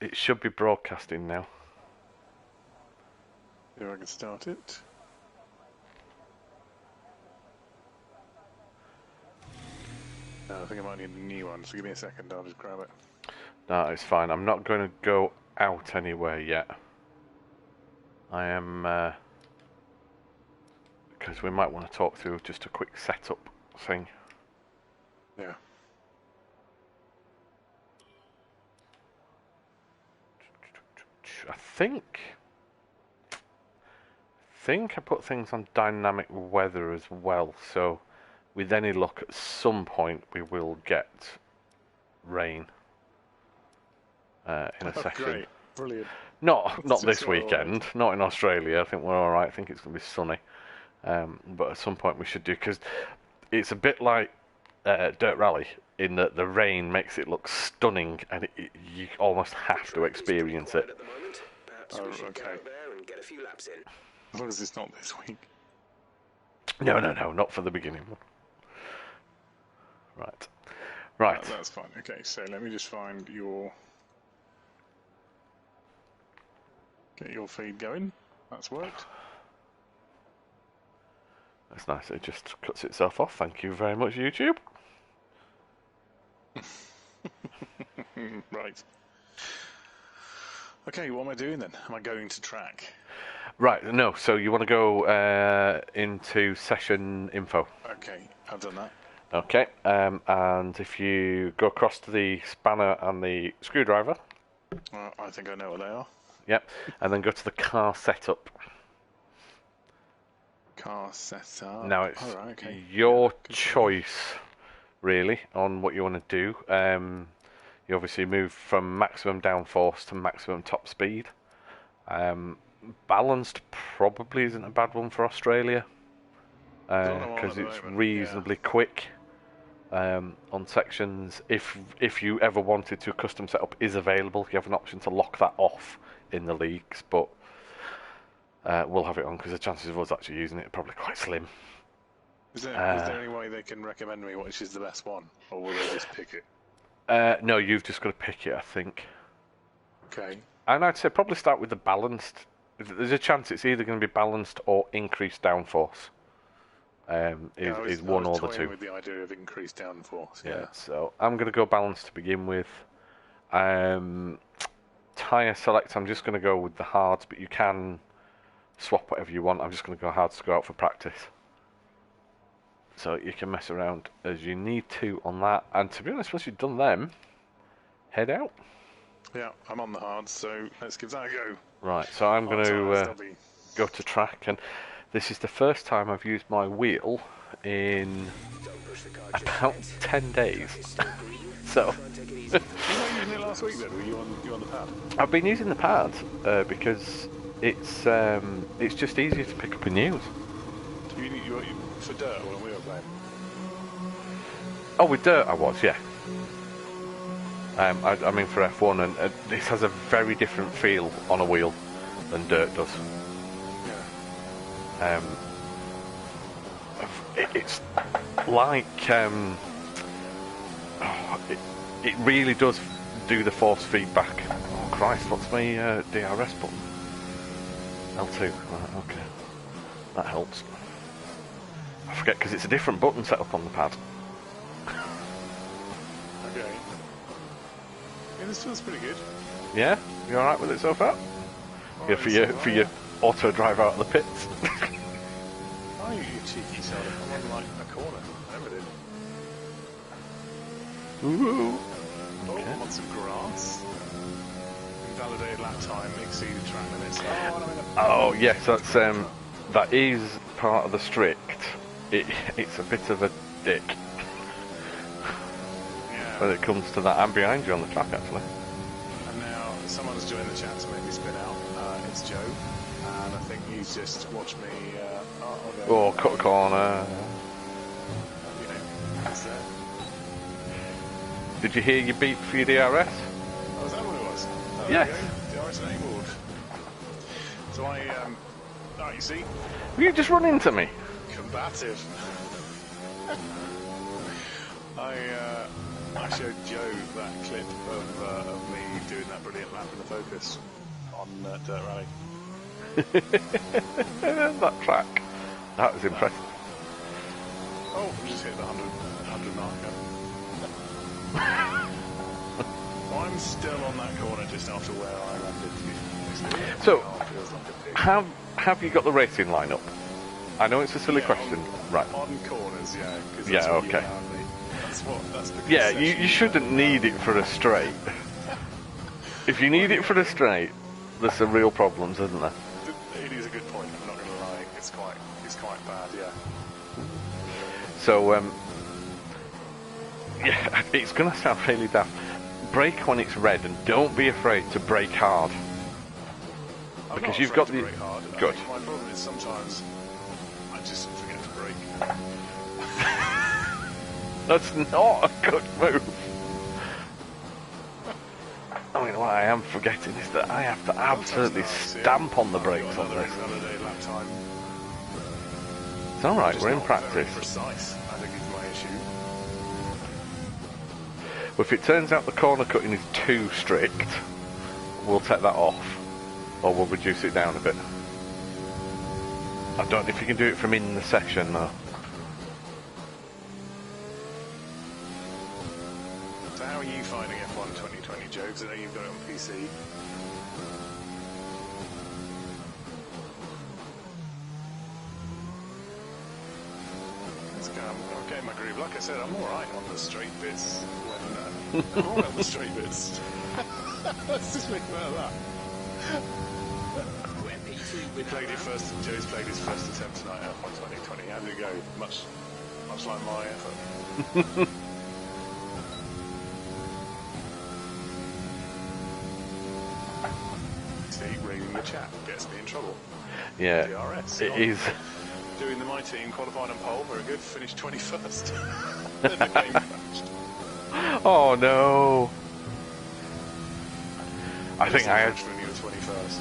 It should be broadcasting now. Here, I can start it. No, I think I might need a new one, so give me a second, I'll just grab it. No, it's fine. I'm not going to go out anywhere yet. I am... because we might want to talk through just a quick setup thing. Yeah. I think I put things on dynamic weather as well, so with any luck at some point we will get rain in a session. Great, brilliant. Not this weekend, not in Australia. I think we're all right. I think it's going to be sunny, but at some point we should do, because it's a bit like Dirt Rally in that the rain makes it look stunning, and you almost have to experience it. Oh, okay. As long as it's not this week. No, not for the beginning. Right. That's fine. Okay, so let me just find your... Get your feed going. That's worked. That's nice. It just cuts itself off. Thank you very much, YouTube. Right. Okay, what am I doing then? Am I going to track? Right, no, so you want to go into session info. Okay, I've done that. Okay, and if you go across to the spanner and the screwdriver. I think I know what they are. Yep, and then go to the car setup. Car setup. Now it's okay. your choice, really, on what you want to do. You obviously move from maximum downforce to maximum top speed. Balanced probably isn't a bad one for Australia, because it's reasonably quick on sections. If you ever wanted to, custom setup is available. You have an option to lock that off in the leagues, but we'll have it on because the chances of us actually using it are probably quite slim. Is there any way they can recommend me which is the best one, or will they just pick it? No, you've just got to pick it, I think. Okay. And I'd say probably start with the balanced. There's a chance it's either going to be balanced or increased downforce. Is one or the two. With the idea of increased downforce. Yeah. So I'm going to go balanced to begin with. Tyre select. I'm just going to go with the hards, but you can swap whatever you want. I'm just going to go hards to go out for practice. So you can mess around as you need to on that. And to be honest, once you've done them, head out. Yeah, I'm on the hards, so let's give that a go. Right, so I'm going to go to track, and this is the first time I've used my wheel in about 10 days. So you were using it last week then? Were you on the pad? I've been using the pad because it's just easier to pick up in news. You for dirt when we were playing? Oh, with dirt I was, yeah. I mean for F1, and this has a very different feel on a wheel than dirt does. Yeah. It's like it really does do the force feedback. Oh Christ, what's my DRS button? L2. Right, okay, that helps. I forget because it's a different button set up on the pad. Okay. Yeah, this feels pretty good. Yeah, you all right with it so far? Oh, Yeah, for your auto drive out of the pits. Oh, you cheeky son! I'm on like a corner. Never did. Ooh. Oh, Okay. I'm on some grass. Invalidated lap time exceeded track limits. Oh, I'm in a... Oh yes, that is part of the strict. It's a bit of a dick when it comes to that. I'm behind you on the track actually. And now someone's joined the chat to make me spin out. It's Joe, and I think he's just watched me. Cut a corner. You know, that's that. Did you hear your beep for your DRS? Oh, is that what it was? Oh, yes. DRS enabled. So oh, you see? You just run into me. Combative. I showed Joe that clip of me doing that brilliant lap in the Focus on Dirt Rally. That track. That was impressive. Oh, we just hit the 100 marker. I'm still on that corner just after where I landed. So, have you got the racing lineup? I know it's a silly question, right? On corners, yeah. Yeah, okay. That's the Yeah, you shouldn't need it for a straight. If you need it for a straight, there's some real problems, isn't there? It is a good point. I'm not going to lie. It's quite bad, yeah. So, yeah, it's going to sound really daft. Brake when it's red, and don't be afraid to brake hard. Because you've got the brake hard. Good. My problem is sometimes I just forget to brake. That's not a good move. I mean, what I am forgetting is that I have to absolutely stamp on the brakes on this. It's alright, we're in practice. Precise, I think is my issue. Well, if it turns out the corner cutting is too strict, we'll take that off. Or we'll reduce it down a bit. I don't know if you can do it from in the section though. So how are you finding F1 2020, Joe? Because I know you've got it on PC. Let's go. I'm getting my groove. Like I said, I'm alright on the straight bits. When, I'm alright on the straight bits. Let's just make that of that. Joe's played his first attempt tonight at F1 2020. How did it go? Much like my effort. See, reading the chat gets me in trouble. Yeah, DRS, it is. Doing the my team qualified on pole, very good. Finished 21st. Then the game crashed. Oh no! I think I had. When you were 21st.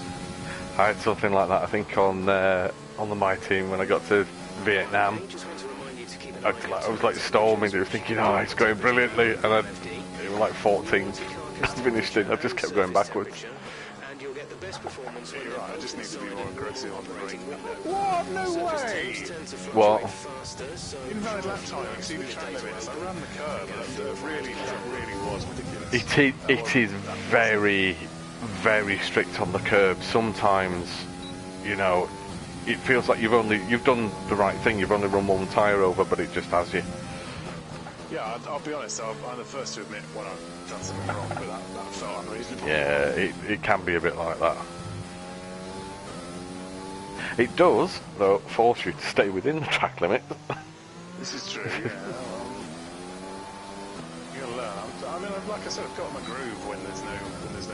I had something like that. I think on the my team when I got to Vietnam. I was like storming. They were thinking, "Oh, it's going brilliantly," and it was like 14th. Finished it. I just kept going backwards. Yeah, you're right. I just need to be more aggressive on the brake. What? No way! What? Invalid lap time. Exceeded track limits. I ran the curb, and it really was ridiculous. It is very, very strict on the curb. Sometimes, you know, it feels like you've done the right thing. You've only run one tyre over, but it just has you. Yeah, I'll be honest. I'm the first to admit when I've done something wrong, but that felt unreasonable. Yeah, it can be a bit like that. It does, though, force you to stay within the track limit. This is true. Yeah. You gotta learn. I mean, like I said, I've got my groove when there's no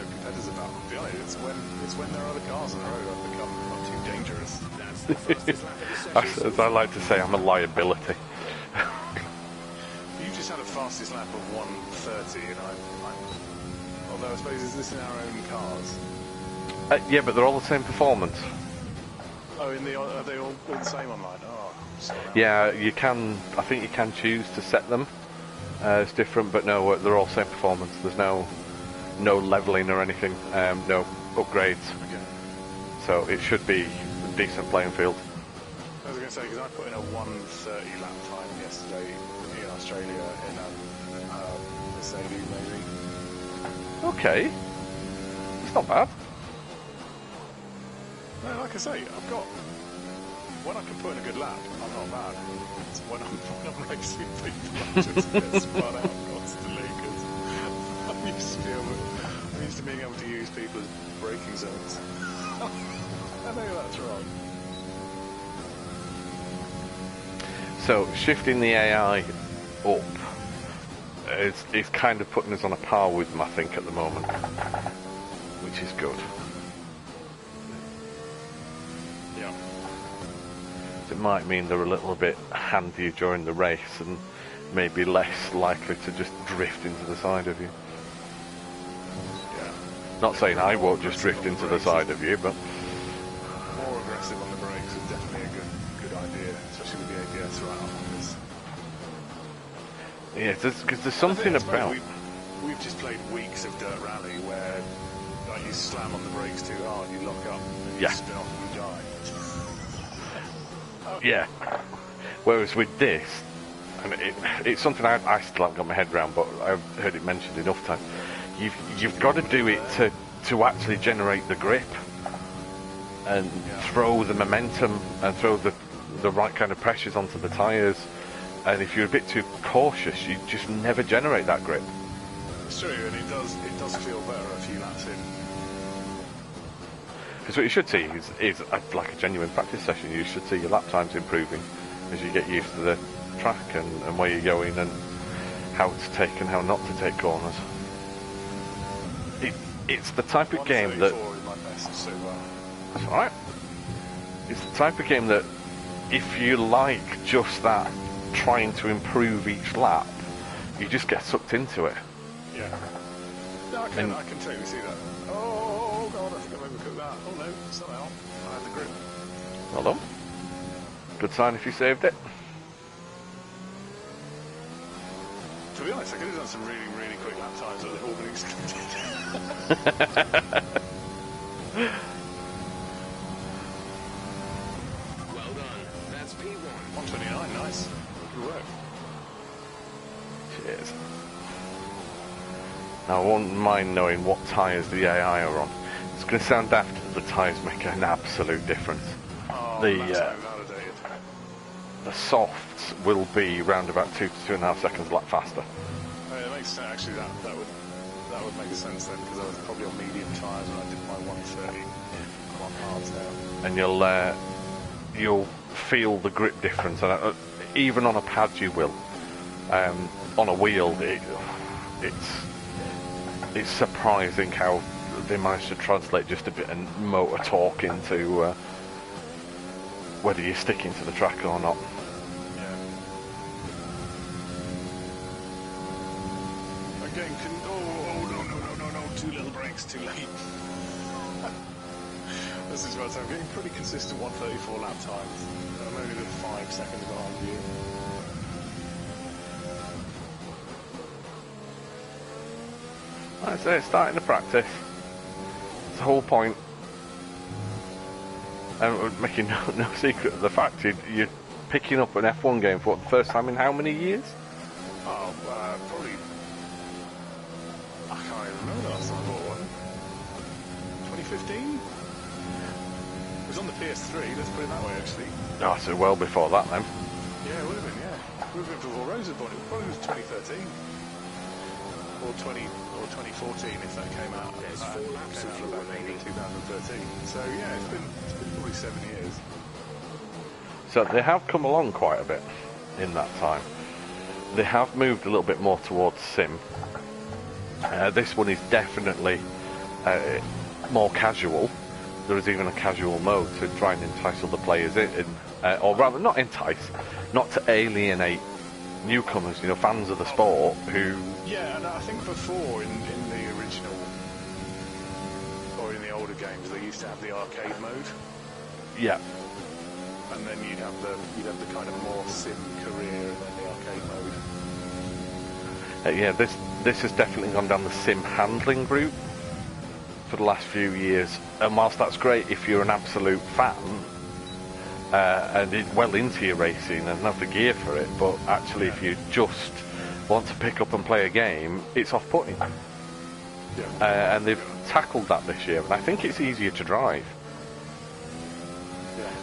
competitors about. To be honest, it's when there are other cars on the road I've become not too dangerous. That's the fastest lap of the session. As I like to say, I'm a liability. You just had a fastest lap of 1:30, and although I suppose is this in our own cars? Yeah, but they're all the same performance. Oh, are they all the same online? Oh, sorry. Yeah, you can. I think you can choose to set them as different, but no, they're all same performance. There's no leveling or anything. No upgrades. Okay. So it should be a decent playing field. I was going to say because I put in a 1:30 lap time yesterday in Australia in a Mercedes maybe. Okay, it's not bad. No, like I say, I've got. When I can put in a good lap, I'm not bad. It's when I'm racing people, I just get spun out constantly because I'm used to being able to use people's braking zones. I know that's wrong. So shifting the AI up is kind of putting us on a par with them, I think, at the moment, which is good. Yeah. It might mean they're a little bit handier during the race and maybe less likely to just drift into the side of you. Yeah. Not saying I won't just drift into the side of you, but more aggressive on the brakes is definitely a good idea, especially with the ABS right on this. Yeah, because there's something about... We've just played weeks of Dirt Rally where like, you slam on the brakes too hard, you lock up, and you spin off and you die. Yeah. Whereas with this, and it's something I still haven't got my head around, but I've heard it mentioned enough times. You've got to do it to actually generate the grip and throw the momentum and throw the right kind of pressures onto the tyres. And if you're a bit too cautious, you just never generate that grip. It's true, and it does feel better a few laps in. Because what you should see is like a genuine practice session. You should see your lap times improving as you get used to the track and where you're going and how to take and how not to take corners. It's the type of game that... is my best, so That's alright. It's the type of game that if you like just that, trying to improve each lap, you just get sucked into it. Yeah. No, I can totally see that. Oh god, I think I overcooked that. Oh no, somehow I had the grip. Well done. Good sign if you saved it. To be honest, I could have done some really, really quick lap times that they've all been excluded. Well done. That's P1. 129, nice. Good work. Cheers. Now I won't mind knowing what tyres the AI are on. It's going to sound daft, but the tyres make an absolute difference. Oh, The softs will be round about 2 to 2.5 seconds a lot faster. It makes sense. Actually, that would make sense then, because I was probably on medium tyres when I did my 130 on hards now. And you'll feel the grip difference, and even on a pad you will. On a wheel, it's surprising how they managed to translate just a bit of motor torque into whether you're sticking to the track or not. Yeah. Again, no, too little brakes, too late. This is what I'm getting pretty consistent 134 lap times. I'm only 5 seconds behind you. Like I say, it's starting to practice. It's the whole point. And making no secret of the fact you're picking up an F1 game for what, the first time in how many years? Oh, probably. I can't even remember the last time I bought one. 2015? It was on the PS3, let's put it that way, actually. Oh, so well before that then. Yeah, it would have been, yeah. It would have been before Rose was born. It probably was 2013. Or 2014 if that came out. There's 4 laps of fuel remaining. 2013. So yeah, it's been probably 7 years. So they have come along quite a bit in that time. They have moved a little bit more towards sim. This one is definitely more casual. There is even a casual mode to try and entice other players in, or rather not entice, not to alienate newcomers, fans of the sport who... Yeah, and I think before in the original, or in the older games, they used to have the arcade mode. Yeah. And then you'd have the kind of more sim career and then the arcade mode. Yeah, this has definitely gone down the sim handling route for the last few years. And whilst that's great if you're an absolute fan, and well into your racing and have the gear for it, but actually if you just want to pick up and play a game, it's off-putting. Yeah. And they've tackled that this year, and I think it's easier to drive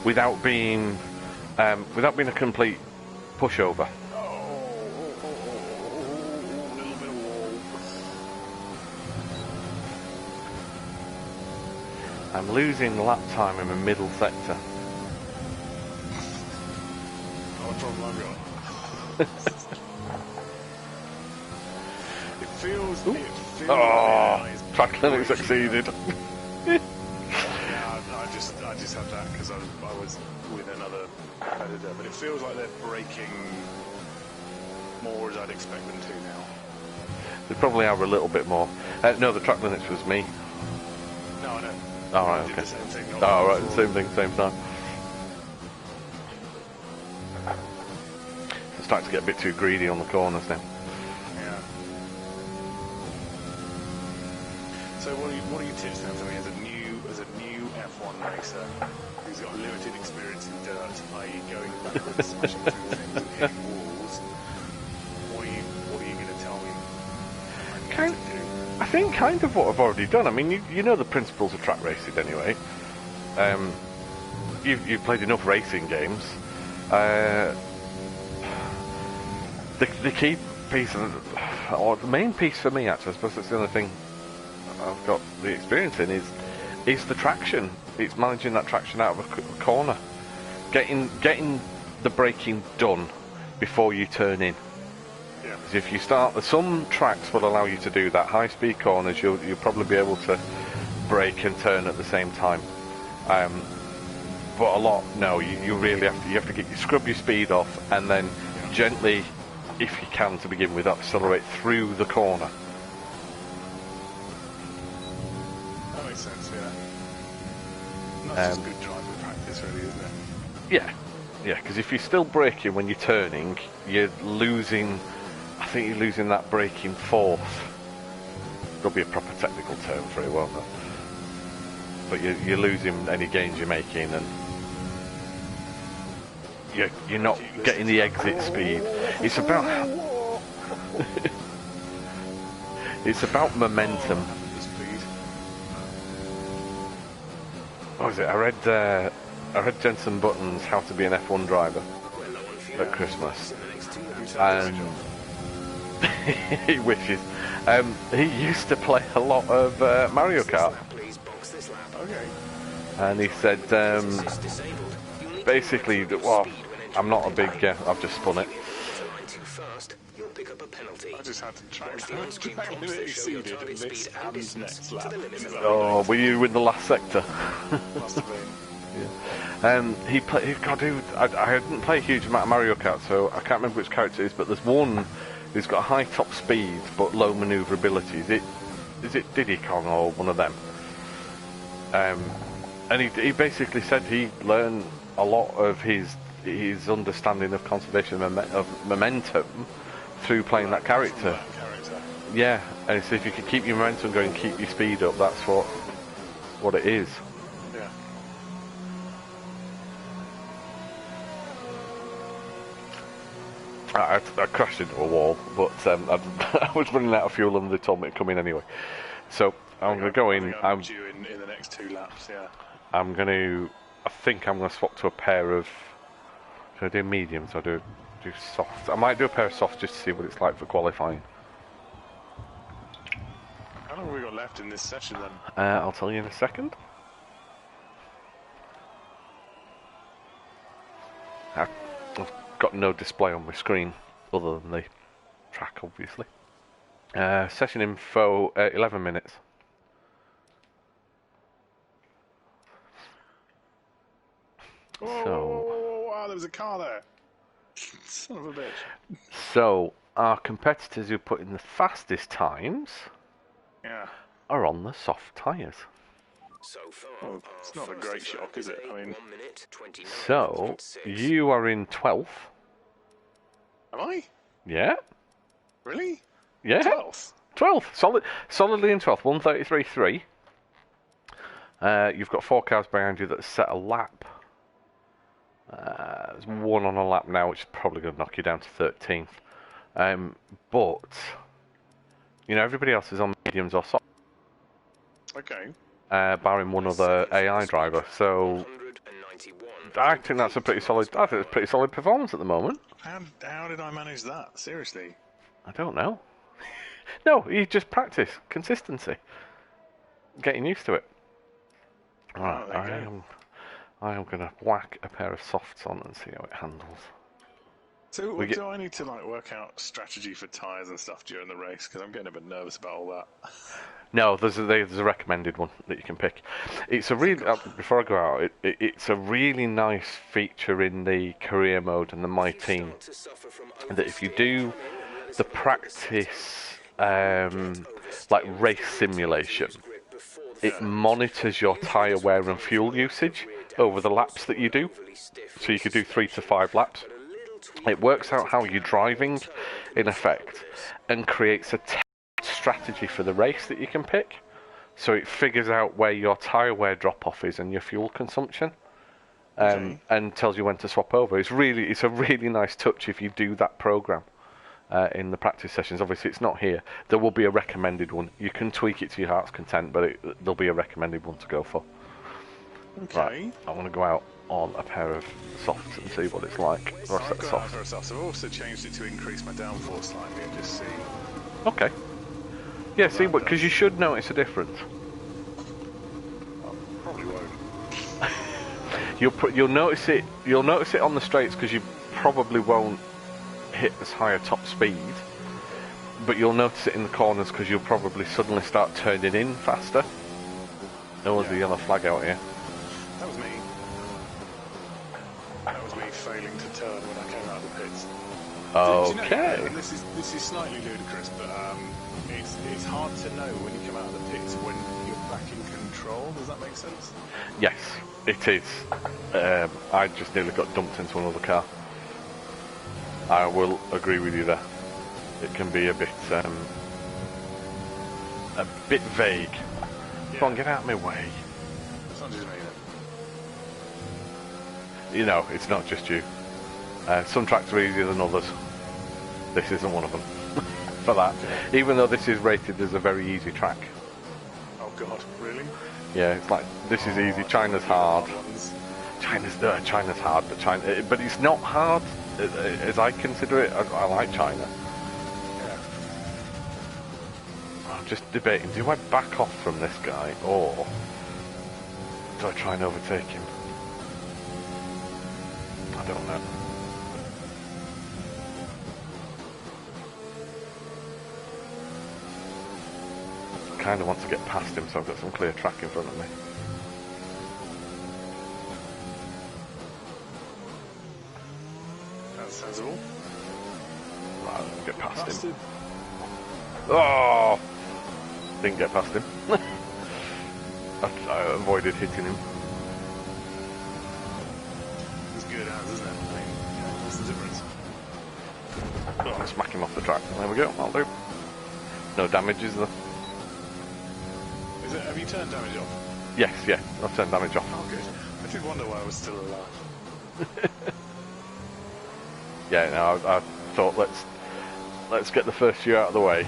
without being a complete pushover. Little bit of wall. I'm losing lap time in the middle sector. Not a problem I've got. It feels Track limit succeeded. Yeah, I just had that because I was with another competitor, but it feels like they're braking more as I'd expect them to now. They probably are a little bit more. No, the track limits was me. No, I know. Oh, right, okay. The same thing, Oh, right, same thing, same time. I'm starting to get a bit too greedy on the corners now. tips down to me as a new F1 racer who's got limited experience in dirt, i.e. going backwards, smashing through things and hitting walls. What are you going to tell me I need to do? I think kind of what I've already done. I mean, you know the principles of track racing anyway. You've played enough racing games. The key piece, or the main piece for me, actually, I suppose that's the only thing I've got the experience in, is the traction. It's managing that traction out of a corner, getting the braking done before you turn in. Yeah. Because if you start, some tracks will allow you to do that. High speed corners, you'll probably be able to brake and turn at the same time. But a lot, no. You really have to scrub your speed off and then gently, if you can to begin with, accelerate through the corner. That makes sense, yeah. That's just good driving practice, really, isn't it? Yeah, because if you're still braking when you're turning, you're losing, I think you're losing that braking force. There'll be a proper technical term for it, won't there? But you're losing any gains you're making, and you're not getting the exit speed. It's about it's about momentum. What was it? I read Jensen Button's How to Be an F1 Driver at Christmas, and he wishes. He used to play a lot of Mario Kart. Okay. And he said, basically, well, I'm not a big, I've just spun it. I just had to track limit exceeded in this and next lap. Oh, were you in the last sector? Must have been. He played, God, dude, I didn't play a huge amount of Mario Kart, so I can't remember which character it is, but there's one who's got high top speed but low manoeuvrability. Is it Diddy Kong or one of them? And he basically said he learned a lot of his understanding of conservation of momentum through playing that character. Yeah, and so if you can keep your momentum going, keep your speed up, that's what it is. Yeah. I crashed into a wall, but I was running out of fuel and they told me to come in anyway. So I'm going to go in. I'm due in the next 2 laps, yeah. I think I'm going to swap to a pair of, should I do mediums or do softs? I might do a pair of softs just to see what it's like for qualifying. How long have we got left in this session then? I'll tell you in a second. I've got no display on my screen other than the track, obviously. Session info, 11 minutes. Whoa, there was a car there. Son of a bitch. So, our competitors who put in the fastest times are on the soft tyres. Well, it's not a great shock, is it? I mean, so, you are in 12th. Am I? Yeah. Really? Yeah. 12th? 12th. Solidly in 12th. 133.3. You've got 4 cars behind you that set a lap. There's one on a lap now, which is probably going to knock you down to 13th. But, you know, everybody else is on mediums or soft. Okay. Barring one other AI driver. So, I think that's a pretty solid. I think it's a pretty solid performance at the moment. How did I manage that? Seriously? I don't know. No, you just practice consistency, getting used to it. Right, I am going to whack a pair of softs on and see how it handles. So, do I need to like work out strategy for tyres and stuff during the race? Because I'm getting a bit nervous about all that. No, there's a recommended one that you can pick. It's a really before I go out, it's a really nice feature in the career mode and the My Team that if you do the practice like race simulation, it monitors your tyre wear and fuel usage over the laps that you do. So you could do 3 to 5 laps. It works out how you're driving, in effect, and creates a strategy for the race that you can pick. so it figures out where your tyre wear drop-off is and your fuel consumption, and tells you when to swap over. It's a really nice touch if you do that program in the practice sessions. Obviously, it's not here. There will be a recommended one. You can tweak it to your heart's content, but there'll be a recommended one to go for. Okay. Right, I want to go out on a pair of softs and see what it's like. So I've got out for a soft, so I've also changed it to increase my downforce slightly and just see. Okay. Yeah, see, because you should notice a difference. Probably won't. You'll notice it. You'll notice it on the straights because you probably won't hit as high a top speed. But you'll notice it in the corners because you'll probably suddenly start turning in faster. There was a yellow flag out here. That was me. That was me failing to turn when I came out of the pits. Okay. Do you know, this is slightly ludicrous, but it's hard to know when you come out of the pits when you're back in control. Does that make sense? Yes, it is. I just nearly got dumped into another car. I will agree with you there. It can be a bit vague. Yeah. Come on, get out of my way. It's not just me then. You know, it's not just you. Some tracks are easier than others. This isn't one of them. For that. Even though this is rated as a very easy track. Oh god, really? Yeah, it's like, this is easy, China's hard. China's hard, but it's not hard as I consider it. I like China. Yeah. I'm just debating, do I back off from this guy, or do I try and overtake him? I don't know. I kind of want to get past him so I've got some clear track in front of me. That's sensible. Right, let's get past him. Bastard. Oh! Didn't get past him. I avoided hitting him. It's good as, isn't it? I mean, what's the difference? Oh, smack him off the track. There we go, I'll do. No damage, is there? Have you turned damage off? Yes, yeah, I've turned damage off. Oh, good. I did wonder why I was still alive. Yeah, no, I thought let's get the first few out of the way,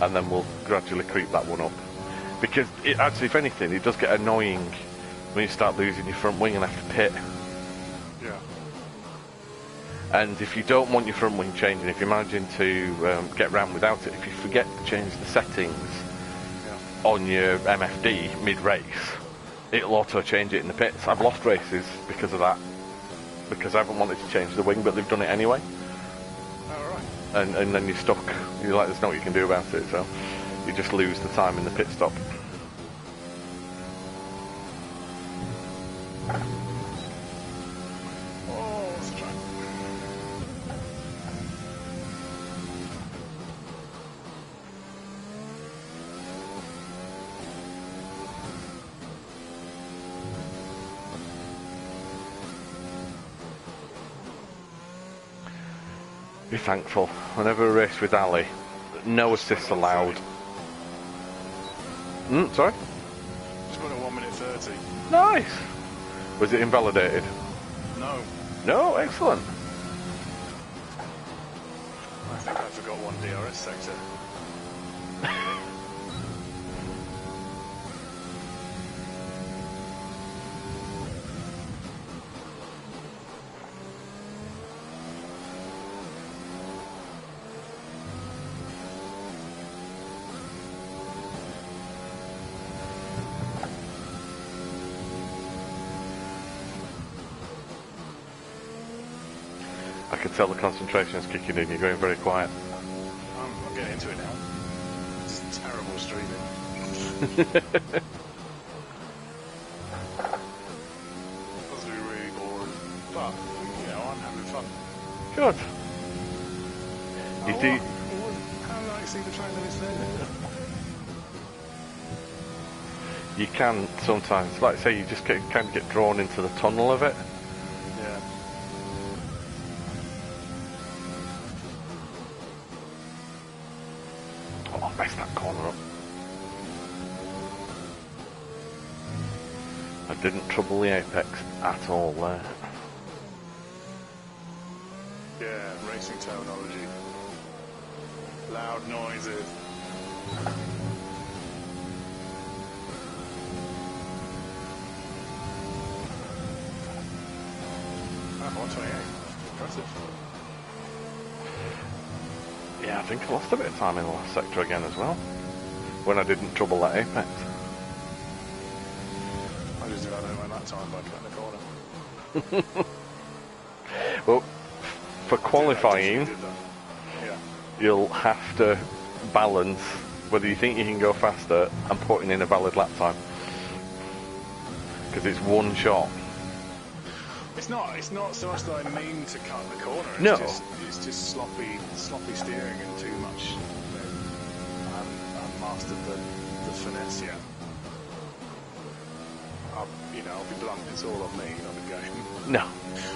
and then we'll gradually creep that one up. Because it actually, if anything, it does get annoying when you start losing your front wing and have to pit. Yeah. And if you don't want your front wing changing, if you're managing to get round without it, if you forget to change the settings on your MFD mid-race, it'll auto-change it in the pits. I've lost races because of that, because I haven't wanted to change the wing, but they've done it anyway. Oh, right. And then you're stuck. You're like, there's nothing you can do about it, so you just lose the time in the pit stop. Oh, let's try. Be thankful. Whenever a race with Ali, no assists allowed. Sorry? Just went at 1 minute 30. Nice! Was it invalidated? No. No, excellent. I think I forgot one DRS sector. I can tell the concentration's kicking in. You're going very quiet. I'm getting into it now. It's terrible streaming. Must be really boring. But, you know, I'm having fun. Good. You do. How do I see the train that is there? You can sometimes, like say, you just kind of get drawn into the tunnel of it. Yeah. Oh, I'll mess that corner up. I didn't trouble the apex at all there. Yeah, racing terminology. Loud noises. Ah, 128. Impressive. Yeah, I think I lost a bit of time in the last sector again as well, when I didn't trouble that apex. I just about know that time by cutting the corner. Well, for qualifying, yeah. you'll have to balance whether you think you can go faster and putting in a valid lap time. Because it's one shot. It's not so much that I mean to cut the corner. It's just sloppy steering and too much. I haven't mastered the finesse yet. I'll be blunt. It's all on me, not the game. No.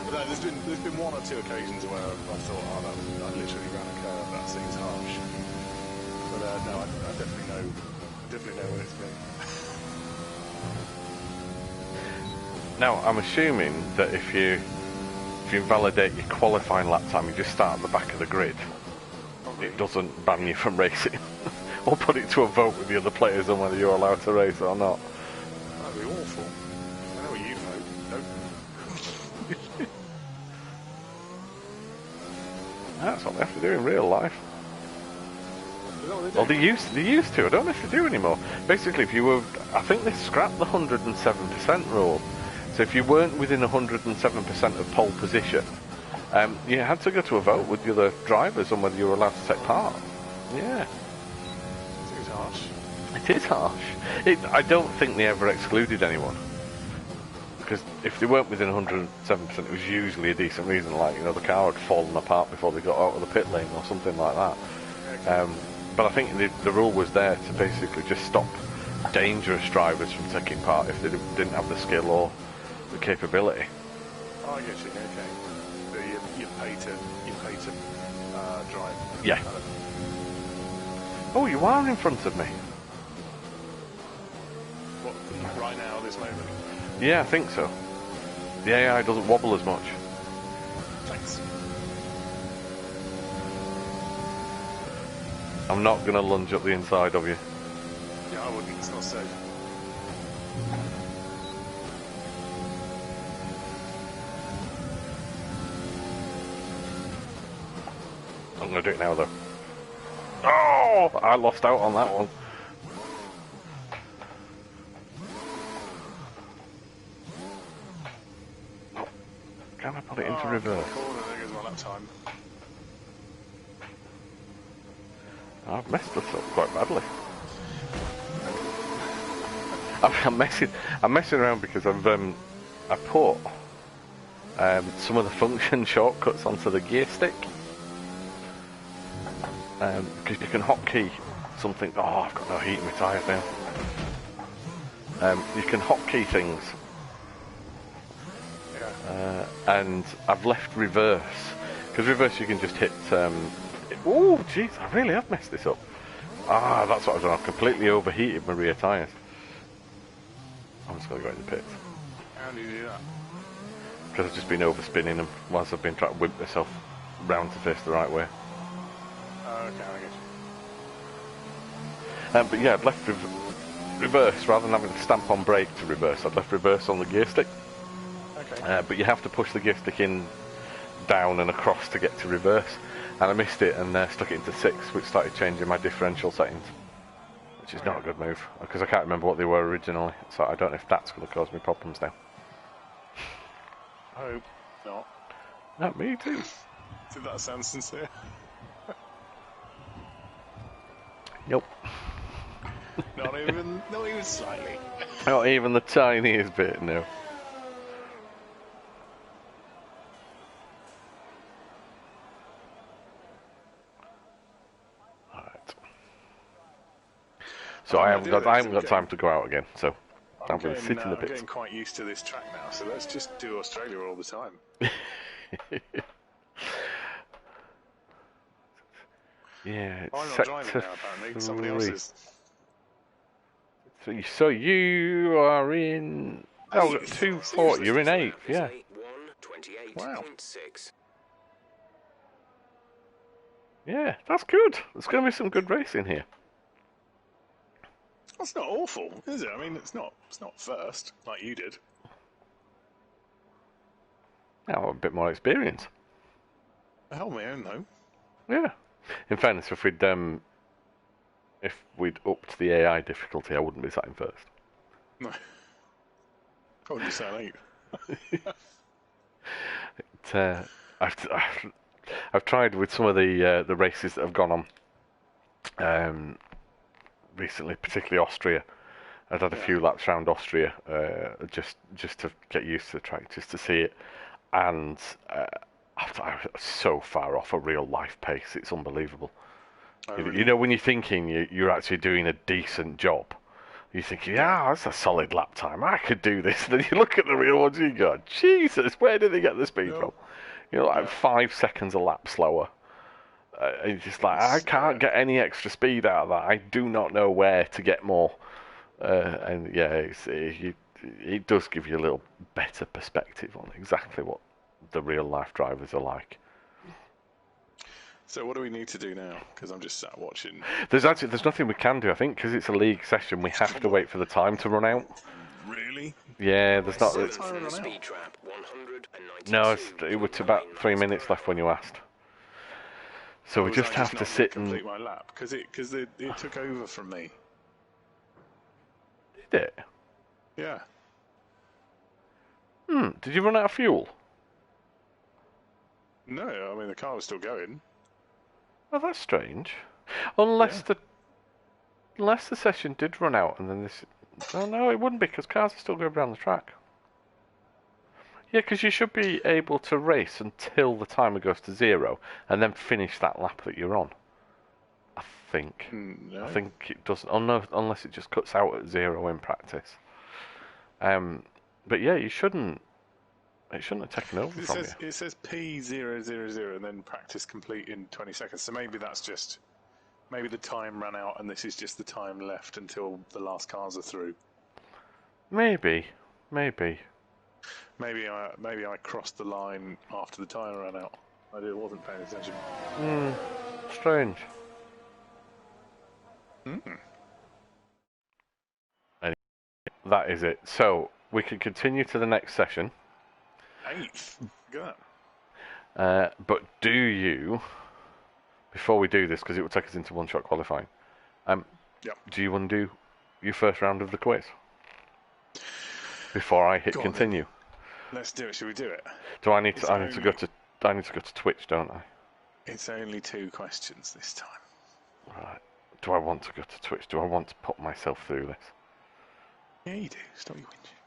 But there's been one or two occasions where I thought, I literally ran a curve. That seems harsh. But no, I definitely know what it's been. Now, I'm assuming that if you invalidate your qualifying lap time, you just start at the back of the grid. Okay. It doesn't ban you from racing. Or put it to a vote with the other players on whether you're allowed to race or not. That'd be awful. I know what you vote. Nope. That's what they have to do in real life. Well, they used to. I don't know if they do anymore. Basically, if you were, I think they scrapped the 107% rule. So if you weren't within 107% of pole position, you had to go to a vote with the other drivers on whether you were allowed to take part. Yeah. Seems harsh. It is harsh. I don't think they ever excluded anyone. Because if they weren't within 107%, it was usually a decent reason, like, the car had fallen apart before they got out of the pit lane or something like that. Okay. But I think the rule was there to basically just stop dangerous drivers from taking part if they didn't have the skill or the capability. Oh, I get you. Okay. You pay to drive. Yeah. Oh, you are in front of me. What, right now, this moment? Yeah, I think so. The AI doesn't wobble as much. Thanks. I'm not going to lunge up the inside of you. Yeah, I wouldn't. It's not safe. I'm going to do it now, though. Oh! I lost out on that one. Oh, can I put it into reverse? Corner, there goes my lap time. I've messed this up quite badly. I'm messing around because I put some of the function shortcuts onto the gear stick. Because you can hotkey something. Oh, I've got no heat in my tyres now. You can hotkey things. Yeah. And I've left reverse. Because reverse you can just hit... oh, jeez, I really have messed this up. Ah, that's what I've done. I've completely overheated my rear tyres. I'm just going to go in the pits. How do you do that? Because I've just been overspinning them whilst I've been trying to whip myself round to face the right way. Okay, I guess. But yeah, I've left reverse rather than having to stamp on brake to reverse. I've left reverse on the gear stick. Okay. But you have to push the gear stick in, down and across to get to reverse. And I missed it and stuck it into 6, which started changing my differential settings. Which is not a good move, because I can't remember what they were originally. So I don't know if that's going to cause me problems now. I hope not. No, me too. Did that sound sincere? Nope. Not even slightly. Not even the tiniest bit, no. Alright. So I haven't got time to go out again, so I'm going to sit in the pits. I'm getting quite used to this track now, so let's just do Australia all the time. Yeah, it's I'm not driving now, apparently. Somebody else is. So you are in Oh, we've got 240. You're in 8th, yeah. Wow. Yeah, that's good. There's going to be some good racing here. That's not awful, is it? I mean, it's not first like you did. Now, a bit more experience. I hold my own though. Yeah. In fairness, if we'd upped the AI difficulty, I wouldn't be sat in first. No. Probably sat 8. I've tried with some of the races that have gone on recently, particularly Austria. I've had a few laps around Austria just to get used to the track, just to see it, and I was so far off a real life pace. It's unbelievable. Oh, really? You know, when you're thinking you're actually doing a decent job, you think, yeah, that's a solid lap time. I could do this. And then you look at the real ones and you go, Jesus, where did they get the speed from? You know, like 5 seconds a lap slower. And you're just like, I can't get any extra speed out of that. I do not know where to get more. And yeah, it does give you a little better perspective on exactly what the real life drivers are like. So what do we need to do now? Because I'm just sat watching. There's nothing we can do. I think because it's a league session, we have to wait for the time to run out. Really? Yeah, there's not. Speed trap 192. No, it was about 3 minutes left when you asked. So we just have to sit and complete my lap because it took over from me. Did it? Yeah. Did you run out of fuel? No, I mean the car was still going. Oh, that's strange. Unless the session did run out and then this. Oh no, it wouldn't be because cars are still going around the track. Yeah, because you should be able to race until the timer goes to 0 and then finish that lap that you're on. I think. No. I think it doesn't. Oh no, unless it just cuts out at 0 in practice. But yeah, you shouldn't. It shouldn't have taken over from you. It says P000 and then practice complete in 20 seconds. So maybe that's just. Maybe the time ran out and this is just the time left until the last cars are through. Maybe. Maybe I crossed the line after the time ran out. I wasn't paying attention. Strange. Anyway, that is it. So we can continue to the next session. 8th. Good. But do you, before we do this, because it will take us into one-shot qualifying, do you want to do your first round of the quiz before I hit continue? Then. Let's do it. Should we do it? I need to go to Twitch, don't I? It's only 2 questions this time. Right. Do I want to go to Twitch? Do I want to put myself through this? Yeah, you do. Stop your whinging.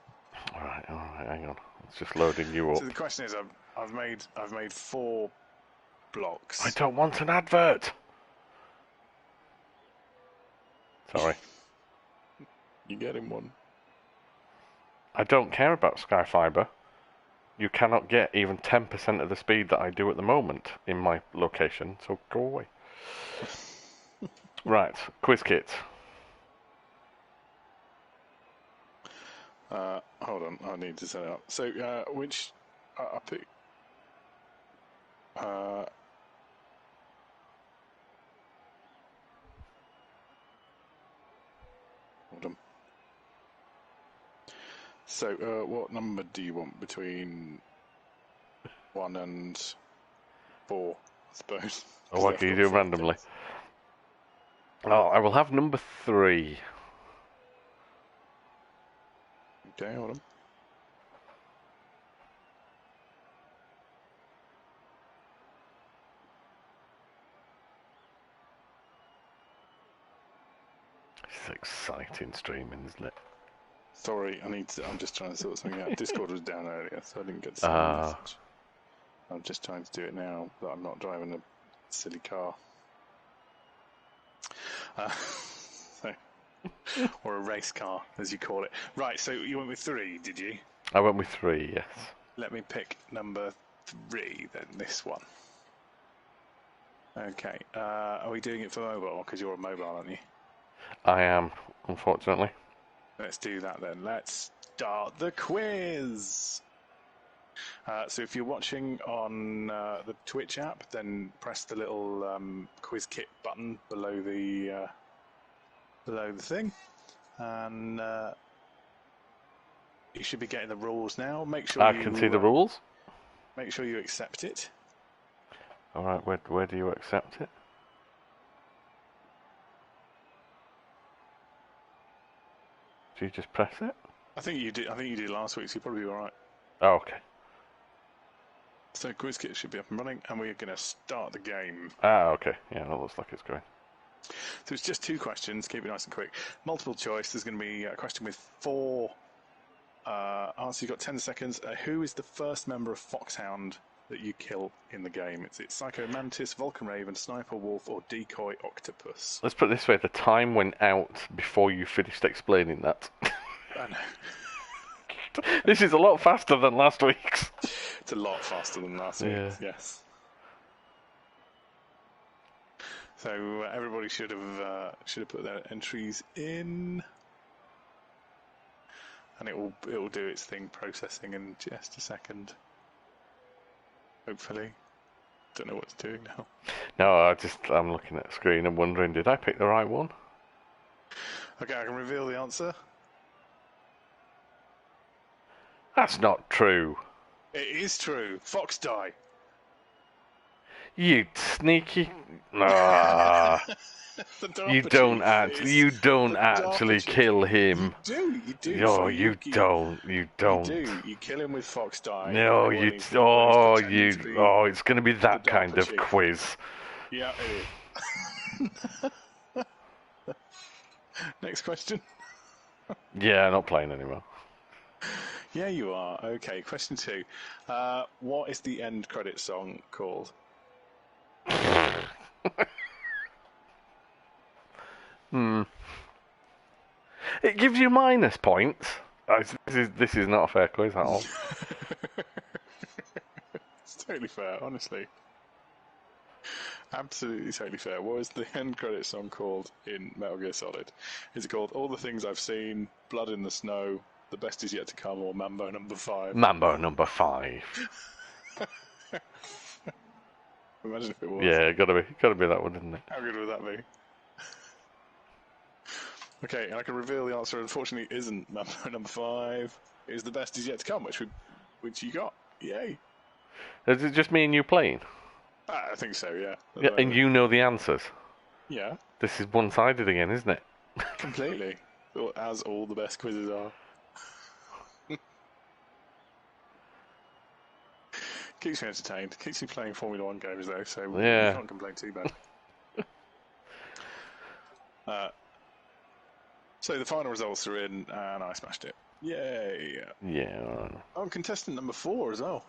All right. Hang on. It's just loading you up. So the question is, I've made 4 blocks. I don't want an advert. Sorry. You're getting one. I don't care about Sky Fiber. You cannot get even 10% of the speed that I do at the moment in my location, so go away. Right, quiz kit. Hold on, I need to set it up. So, which I pick. Hold on. So, what number do you want between 1 and 4? I suppose. Oh, what can you do randomly? Oh, I will have number 3. Okay, hold on. It's exciting streaming, isn't it? Sorry, I'm just trying to sort something out. Discord was down earlier, so I didn't get to see the message. I'm just trying to do it now, but I'm not driving a silly car. Or a race car, as you call it. Right, so you went with 3, did you? I went with 3, yes. Let me pick number 3, then, this one. Okay, are we doing it for mobile? Because you're a mobile, aren't you? I am, unfortunately. Let's do that then. Let's start the quiz. So if you're watching on the Twitch app, then press the little quiz kit button below the thing, and you should be getting the rules now. Make sure I can see the rules. Make sure you accept it. All right, where do you accept it? Do you just press it? I think you did last week, so you're probably all right. Oh, okay. So quiz kit should be up and running, and we're going to start the game. Ah, okay. Yeah, that looks like it's going. So it's just 2 questions. Keep it nice and quick. Multiple choice. There's going to be a question with 4 answers. You've got 10 seconds. Who is the first member of Foxhound that you kill in the game? It's Psycho Mantis, Vulcan Raven, Sniper Wolf, or Decoy Octopus. Let's put it this way: the time went out before you finished explaining that. I know. This is a lot faster than last week's. It's a lot faster than last week's. Yes. So everybody should have put their entries in, and it will do its thing, processing in just a second. Hopefully, don't know what it's doing now. No, I'm looking at the screen and wondering, did I pick the right one? Okay, I can reveal the answer. That's not true. It is true. Fox die. You sneaky. Ah. You don't actually kill him. You do. No, you don't. You don't. You do. You kill him with Fox die. No, you. Oh, you. Oh, it's going to be that kind of quiz. Yeah, it is. Next question. Yeah, not playing anymore. Yeah, you are. Okay, question 2. What is the end credit song called? It gives you minus points. This is not a fair quiz at all. It's totally fair, honestly. Absolutely totally fair. What is the end credit song called in Metal Gear Solid? Is it called All the Things I've Seen, Blood in the Snow, The Best Is Yet to Come, or Mambo Number 5? Mambo Number 5. Imagine if it was. Yeah, gotta be that one, isn't it? How good would that be? Okay, and I can reveal the answer. Unfortunately, isn't Mambo Number 5. It is The Best Is Yet to Come, which you got. Yay! Is it just me and you playing? I think so. Yeah. Yeah, and you know the answers. Yeah. This is one-sided again, isn't it? Completely. As all the best quizzes are. Keeps me entertained. Keeps me playing Formula 1 games, though, so yeah. You can't complain too bad. So the final results are in, and I smashed it. Yay! Yeah. I'm contestant number 4 as well.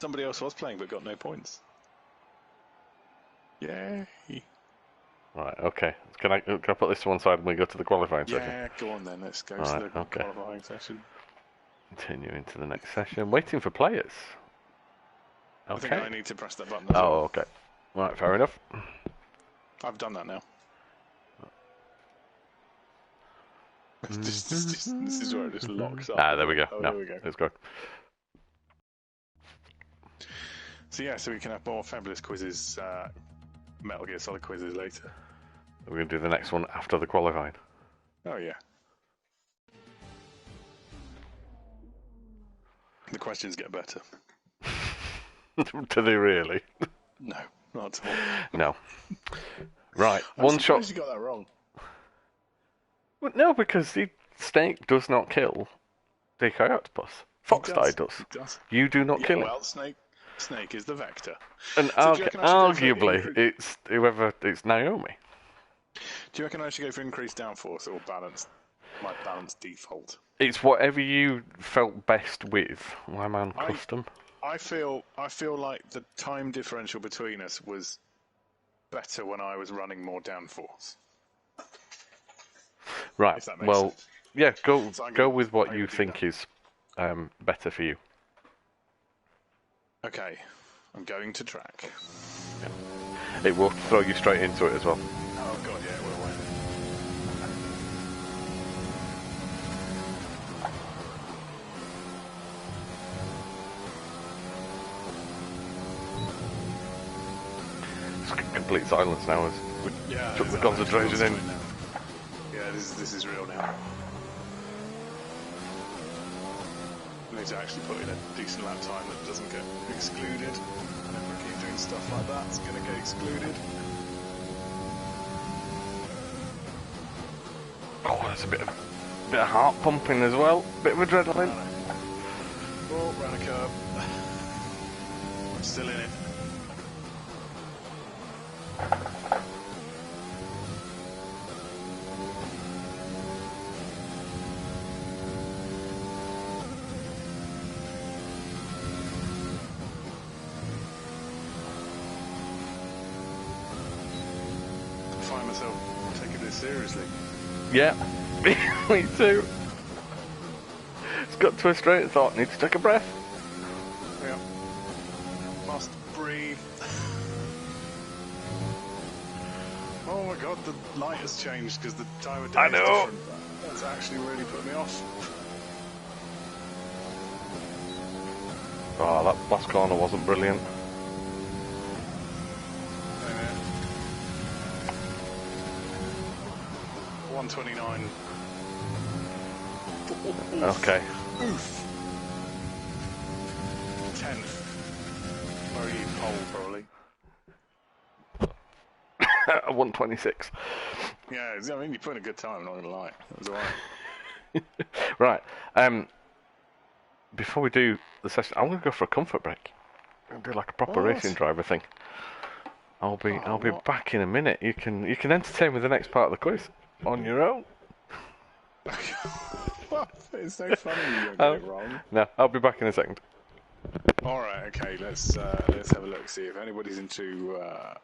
Somebody else was playing but got no points. Yay! Right, okay. Can I put this to one side and we go to the qualifying session? Yeah, go on then. Let's go to the qualifying session. Continue into the next session. Waiting for players. Okay. I think I need to press that button as well. Okay. Right, fair enough. I've done that now. This is where it just locks up. Ah, there we go. Oh, no, there we go. Let's go. So yeah, so we can have more fabulous quizzes, Metal Gear Solid quizzes later. We're going to do the next one after the qualifying. Oh yeah. The questions get better. Do they really? No, not at all. No. Right, I'm surprised you got that wrong. Well, no, because the Snake does not kill Decoy Octopus. Fox does. You do not kill him. Well, Snake is the vector. And So arguably, it's Naomi. Do you reckon I should go for increased downforce or balance? My balance default. It's whatever you felt best with. Why am I on custom? I feel like the time differential between us was better when I was running more downforce. Right. If that makes Well, sense. yeah. Go with what you think is better for you. Okay, I'm going to track. Yeah. It will throw you straight into it as well. Oh god, yeah, it will. complete silence now as we took the concentration in. Yeah, this is real now. I need to actually put in a decent lap time that doesn't get excluded. And if I keep doing stuff like that, it's going to get excluded. Oh, there's a bit of heart pumping as well. Bit of adrenaline. Oh, round a curve. I'm still in it. I find myself taking this seriously. Yeah, me too. It's got to a straight thought, need to take a breath. Yeah. Must breathe. Oh my god, the light has changed because the time of day is different. That's actually really put me off. Oh, that last corner wasn't brilliant. 129. Okay. Oof. 10th. Where are you? Pole, probably. 126. Yeah, I mean, you put in a good time, I'm not going to lie. It was alright. Right. Before we do the session, I'm going to go for a comfort break. I'll do like a proper racing driver thing. I'll be back in a minute. You can entertain with the next part of the quiz on your own. What? It's so funny you don't get it wrong. No, I'll be back in a second. Alright, okay, let's have a look, see if anybody's into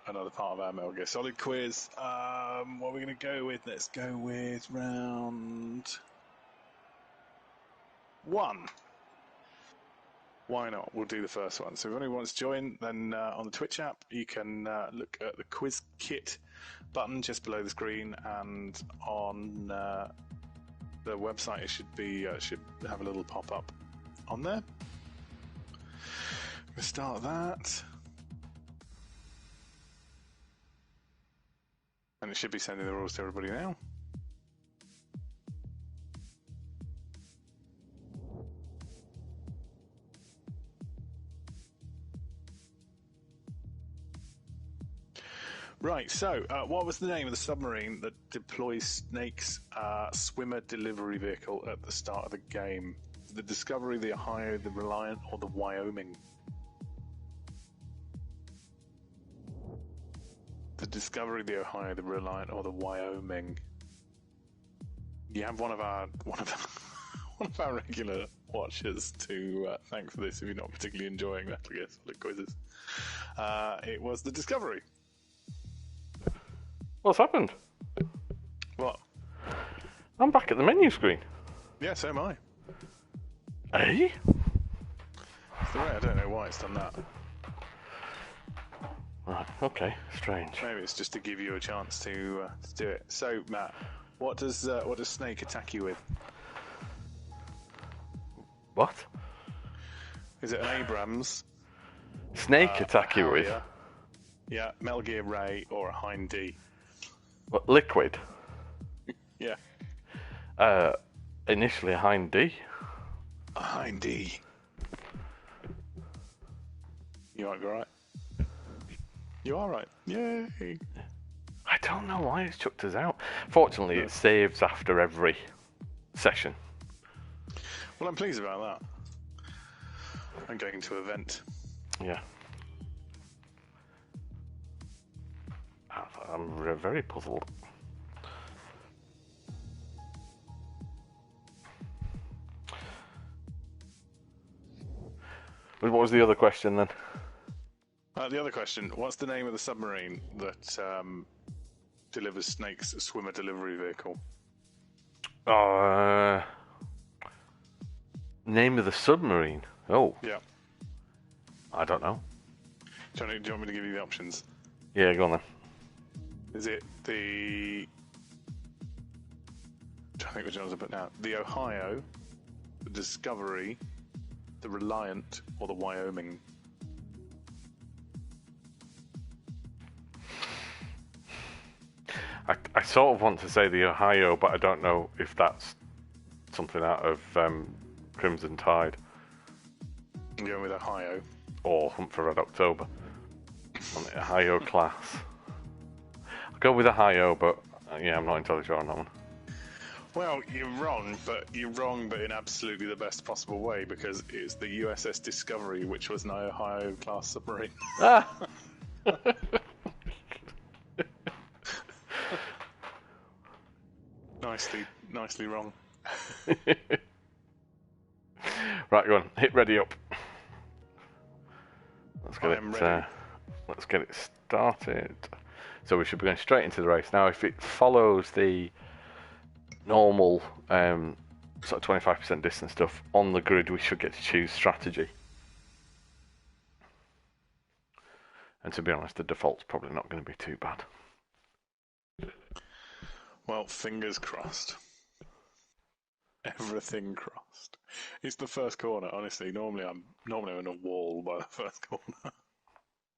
another part of our Metal Gear Solid quiz. What are we going to go with? Let's go with round 1. Why not? We'll do the first one. So if anyone wants to join, then on the Twitch app, you can look at the quiz kit button just below the screen, and on the website it should have a little pop-up on there. We'll start that. And it should be sending the rules to everybody now. Right, so what was the name of the submarine that deploys Snake's swimmer delivery vehicle at the start of the game? The Discovery, the Ohio, the Reliant, or the Wyoming? The Discovery, the Ohio, the Reliant, or the Wyoming? You have one of our regular watchers to thank for this if you're not particularly enjoying Metal Gear Solid quizzes. It was the Discovery. What's happened? What? I'm back at the menu screen. Yeah, so am I. Eh? So I don't know why it's done that. Right, okay, strange. Maybe it's just to give you a chance to do it. So, Matt, what does Snake attack you with? What? Is it an Abrams? Snake attack you with? Yeah, Metal Gear Ray, or a Hind D? What, liquid? Yeah. Initially a Hind D. A Hind D. You might be right. You are right. Yay! I don't know why it's chucked us out. Fortunately, it saves after every session. Well, I'm pleased about that. I'm going to event. Yeah. I'm very puzzled. What was the other question then? The other question, what's the name of the submarine that delivers Snake's swimmer delivery vehicle? Name of the submarine? Oh. Yeah. I don't know. Do you want me to give you the options? Yeah, go on then. Is it the... I think which ones I put now. The Ohio, the Discovery, the Reliant, or the Wyoming? I sort of want to say the Ohio, but I don't know if that's something out of Crimson Tide. I'm going with Ohio. Or Hunt for Red October. On the Ohio class. I'll go with Ohio, but yeah, I'm not entirely sure on that one. Well, you're wrong, but in absolutely the best possible way, because it's the USS Discovery, which was an Ohio class submarine. Ah! Nicely wrong. Right, go on. Hit ready up. Let's get ready. Let's get it started. So we should be going straight into the race. Now, if it follows the normal sort of 25% distance stuff on the grid, we should get to choose strategy. And to be honest, the default's probably not going to be too bad. Well, fingers crossed. Everything crossed. It's the first corner, honestly. Normally I'm in a wall by the first corner.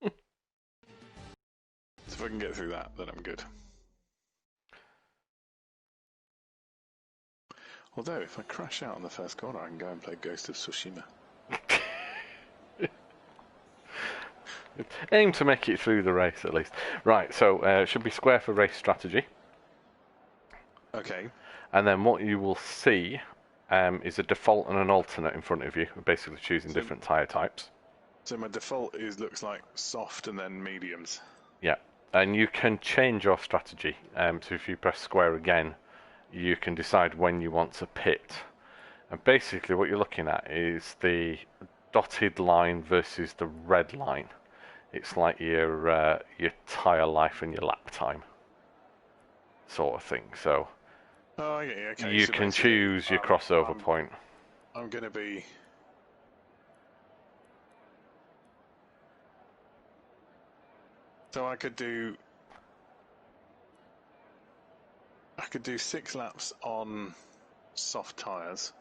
So if I can get through that, then I'm good. Although, if I crash out on the first corner, I can go and play Ghost of Tsushima. Aim to make it through the race, at least. Right, so should be square for race strategy. Okay. And then what you will see is a default and an alternate in front of you, basically choosing different tyre types. So my default looks like soft and then mediums. Yeah, and you can change your strategy. So if you press square again, you can decide when you want to pit. And basically what you're looking at is the dotted line versus the red line. It's like your tyre life and your lap time sort of thing. So oh, yeah, okay. You can choose your crossover point. I'm going to be... So I could do 6 laps on soft tyres,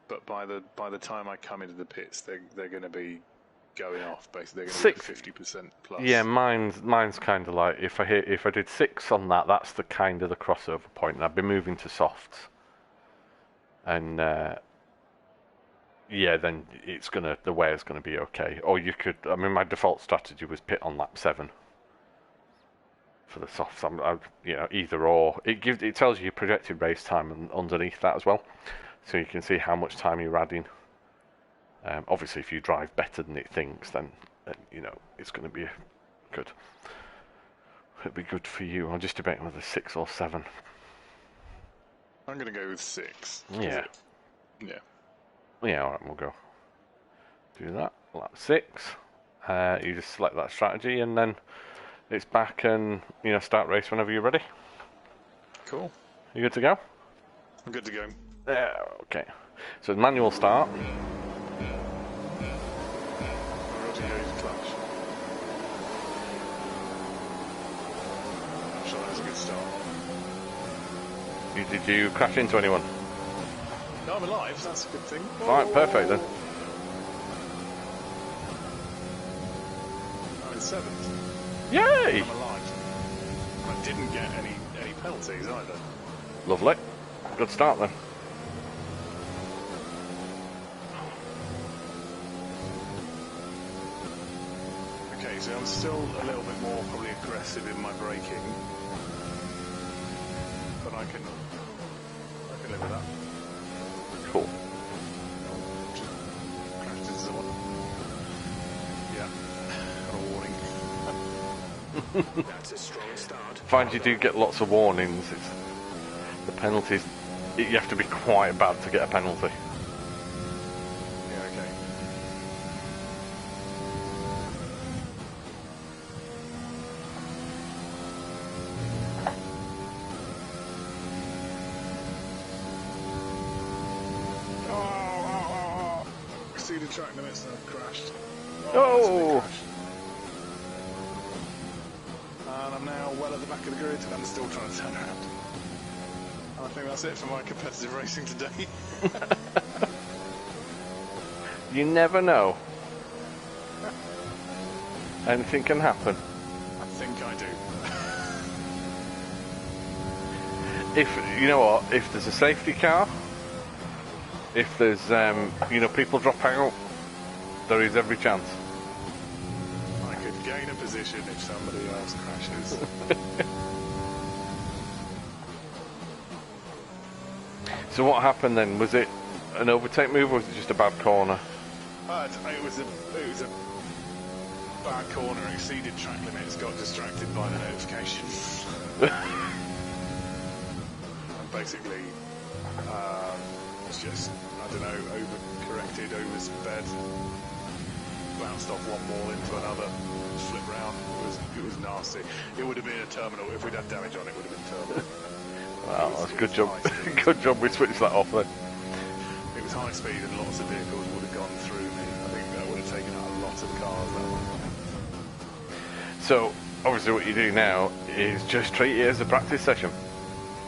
but by the time I come into the pits, they're going to be going off. Basically, they're going to be 50% plus. Yeah, mine's kind of like if I did 6 on that, that's the kind of the crossover point, and I'd be moving to softs, and yeah, then the wear's gonna be okay. Or you could, I mean, my default strategy was pit on lap 7 for the softs. Either or. It tells you your projected race time underneath that as well, so you can see how much time you're adding. Obviously, if you drive better than it thinks, then it's going to be good. It'll be good for you. I'll just debate whether 6 or 7. I'm going to go with 6. Yeah. Yeah. Yeah, alright, we'll go. Do that. Lap 6. You just select that strategy, and then it's back and, start race whenever you're ready. Cool. You good to go? I'm good to go. Yeah, okay. So manual start. Did you crash into anyone? No, I'm alive, so that's a good thing. Alright, perfect then. I'm in 7th. Yay! I'm alive. I didn't get any penalties either. Lovely. Good start then. Okay, so I'm still a little bit more probably aggressive in my braking. But I can live with that. Cool. Crashed into someone. Yeah. Got a warning. That's a strong start. Find you do get lots of warnings. The penalties, you have to be quite bad to get a penalty. Yeah, okay. Exceeded track limits and I've crashed. Oh! And I'm now well at the back of the grid and I'm still trying to turn around. And I think that's it for my competitive racing today. You never know. Anything can happen. I think I do. if you know what, if there's a safety car, if there's people drop out, there is every chance. I could gain a position if somebody else crashes. So what happened then? Was it an overtake move or was it just a bad corner? It was a bad corner, exceeded track limits, got distracted by the notification. And basically, was just, I don't know, overcorrected, oversped, bounced off one wall into another, flip round. It was nasty. It would have been a terminal. If we'd had damage on it, would have been terminal. Well, that's good job. Good job we switched that off then. It was high speed and lots of vehicles would have gone through me. I think that would have taken out a lot of cars that way. So, obviously what you do now is just treat it as a practice session.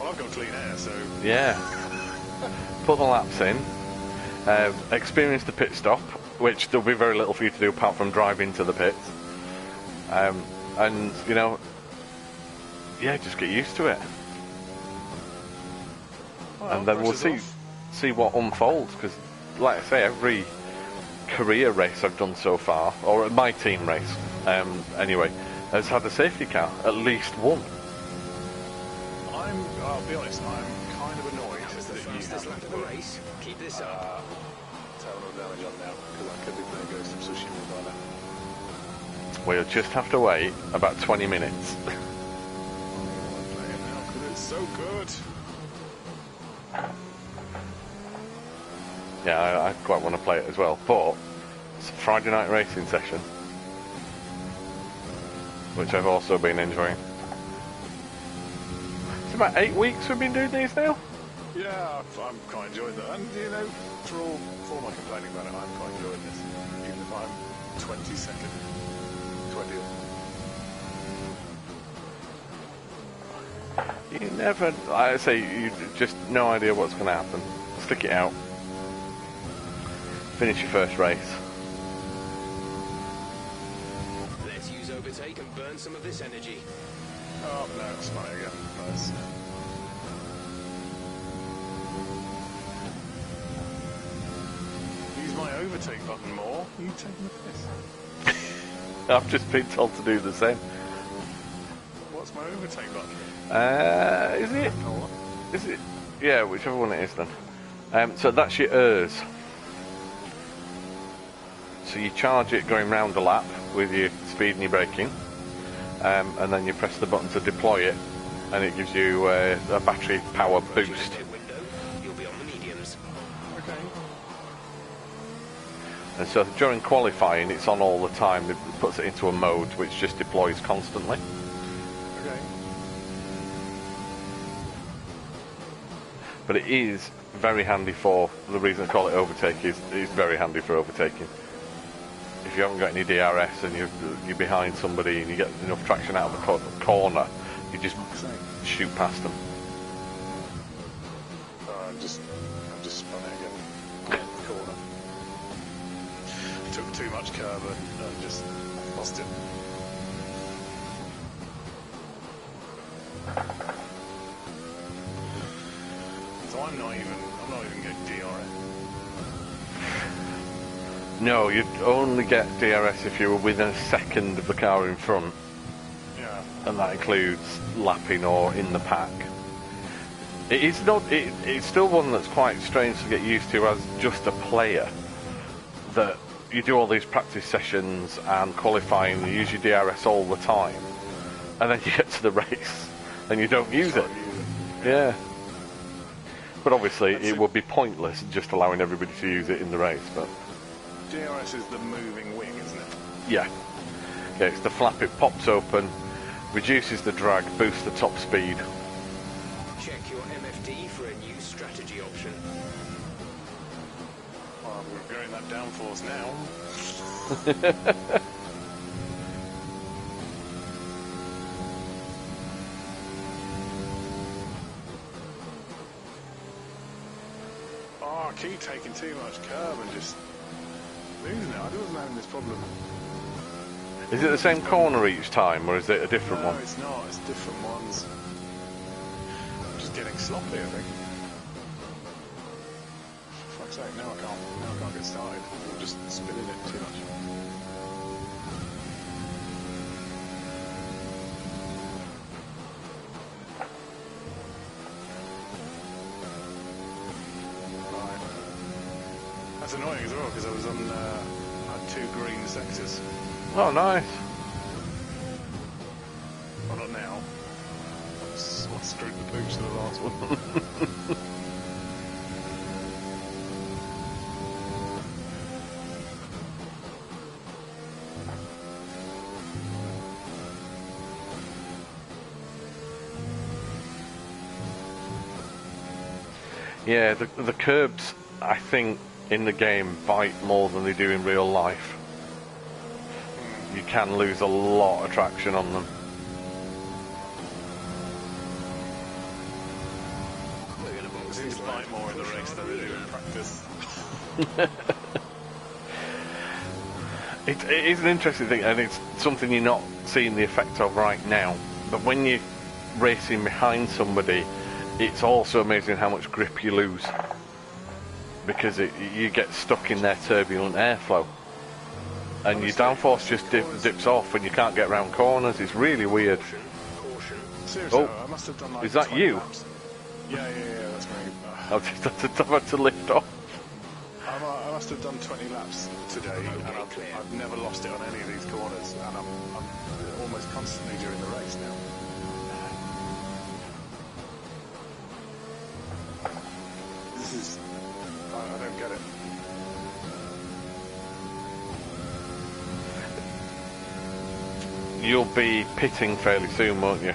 Well, I've got clean air, so... Yeah. Put the laps in. Experience the pit stop, which there'll be very little for you to do apart from drive into the pits. And, just get used to it. Well, and then we'll see what unfolds, because, like I say, every career race I've done so far, or my team race, anyway, has had a safety car, at least one. I'll be honest, I'm kind of annoyed that you haven't put race. Keep this up. terminal damage on now, because I could be playing Ghost of Tsushima by now. We'll just have to wait about 20 minutes. I want to play it now, because it's so good. Yeah, I quite want to play it as well, but it's a Friday night racing session, which I've also been enjoying. It's about 8 weeks we've been doing these now. Yeah, I'm quite enjoying that, and for all my complaining about it, I'm quite enjoying this, even if I'm 22nd, 20th. You never, I say, you just no idea what's going to happen. Stick it out. Finish your first race. Let's use overtake and burn some of this energy. Oh, no, it's funny again. Nice. Use my overtake button more. Are you taking the piss? I've just been told to do the same. What's my overtake button? Is it? Is it? Yeah, whichever one it is then. So that's your ERS. So you charge it going round a lap with your speed and your braking, and then you press the button to deploy it, and it gives you a battery power boost. You'll be on the mediums. Okay. And so during qualifying, it's on all the time. It puts it into a mode which just deploys constantly. Okay. But it is very handy for, the reason I call it overtake is it's very handy for overtaking. If you haven't got any DRS and you're behind somebody and you get enough traction out of the corner, you just shoot past them. I'm just spun it again. Corner. Took too much curve and just lost it. So I'm not even getting DRS. No, you'd only get DRS if you were within a second of the car in front. Yeah. And that includes lapping or in the pack. It's still one that's quite strange to get used to as just a player. That you do all these practice sessions and qualifying, you use your DRS all the time, and then you get to the race and you don't use it. Yeah. But obviously it would be pointless just allowing everybody to use it in the race. But DRS is the moving wing, isn't it? yeah, it's the flap. It pops open, reduces the drag, boosts the top speed. Check your MFD for a new strategy option. Well, we're going that downforce now. Oh, I keep taking too much curve and just losing it. I wasn't having this problem. Is it the same corner each time, or is it a different one? No, it's not. It's different ones. I'm just getting sloppy, I think. For fuck's sake, now I can't get started. I'm just spinning it too much. Right. That's annoying as well, because I was on had 2 green sectors. Oh, nice. Well, not now. I screwed the pooch to the last one. Yeah, the curbs, I think, in the game bite more than they do in real life. You can lose a lot of traction on them. It seems to bite more in the race than they do in practice. It is an interesting thing, and it's something you're not seeing the effect of right now. But when you're racing behind somebody, it's also amazing how much grip you lose, because you get stuck in their turbulent airflow, and your downforce just dips off, and you can't get around corners. It's really weird. Seriously, Oh, I must have done like is that 20 you? laps. Yeah, that's me. I've had to lift off. I must have done 20 laps today, and I've never lost it on any of these corners, and I'm almost constantly during the race now. This is... I don't get it. You'll be pitting fairly soon, won't you?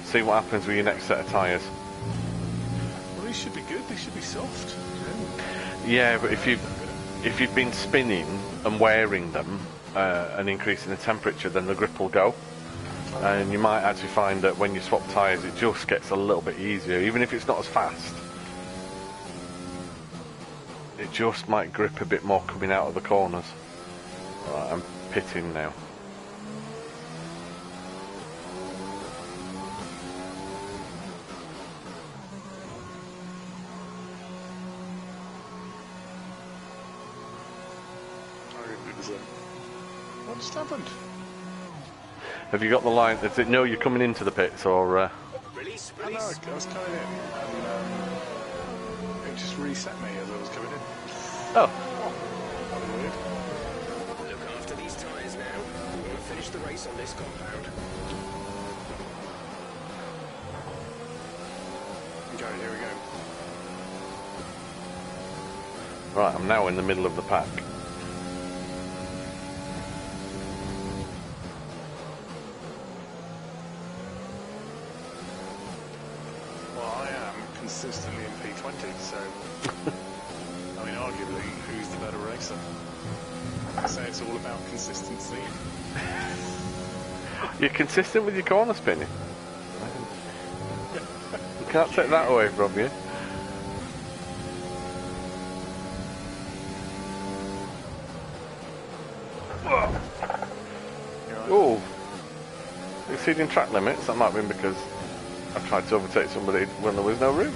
See what happens with your next set of tyres. Well, these should be good. These should be soft. Yeah, but if you've been spinning and wearing them and increasing the temperature, then the grip will go. And you might actually find that when you swap tyres, it just gets a little bit easier, even if it's not as fast. It just might grip a bit more coming out of the corners. Right, I'm pitting now. What just happened? Have you got the line? Does it know you're coming into the pits, or? Release, I know, release. I was coming in, and it just reset me as I was coming in. Oh. That was weird. Look after these tyres now. We want to finish the race on this compound. Okay, here we go. Right, I'm now in the middle of the pack. Consistently in P20, so I mean, arguably, who's the better racer? I say it's all about consistency. You're consistent with your corner spinning. You can't take that away from you. Oh, exceeding track limits. That might have been because I tried to overtake somebody when there was no room.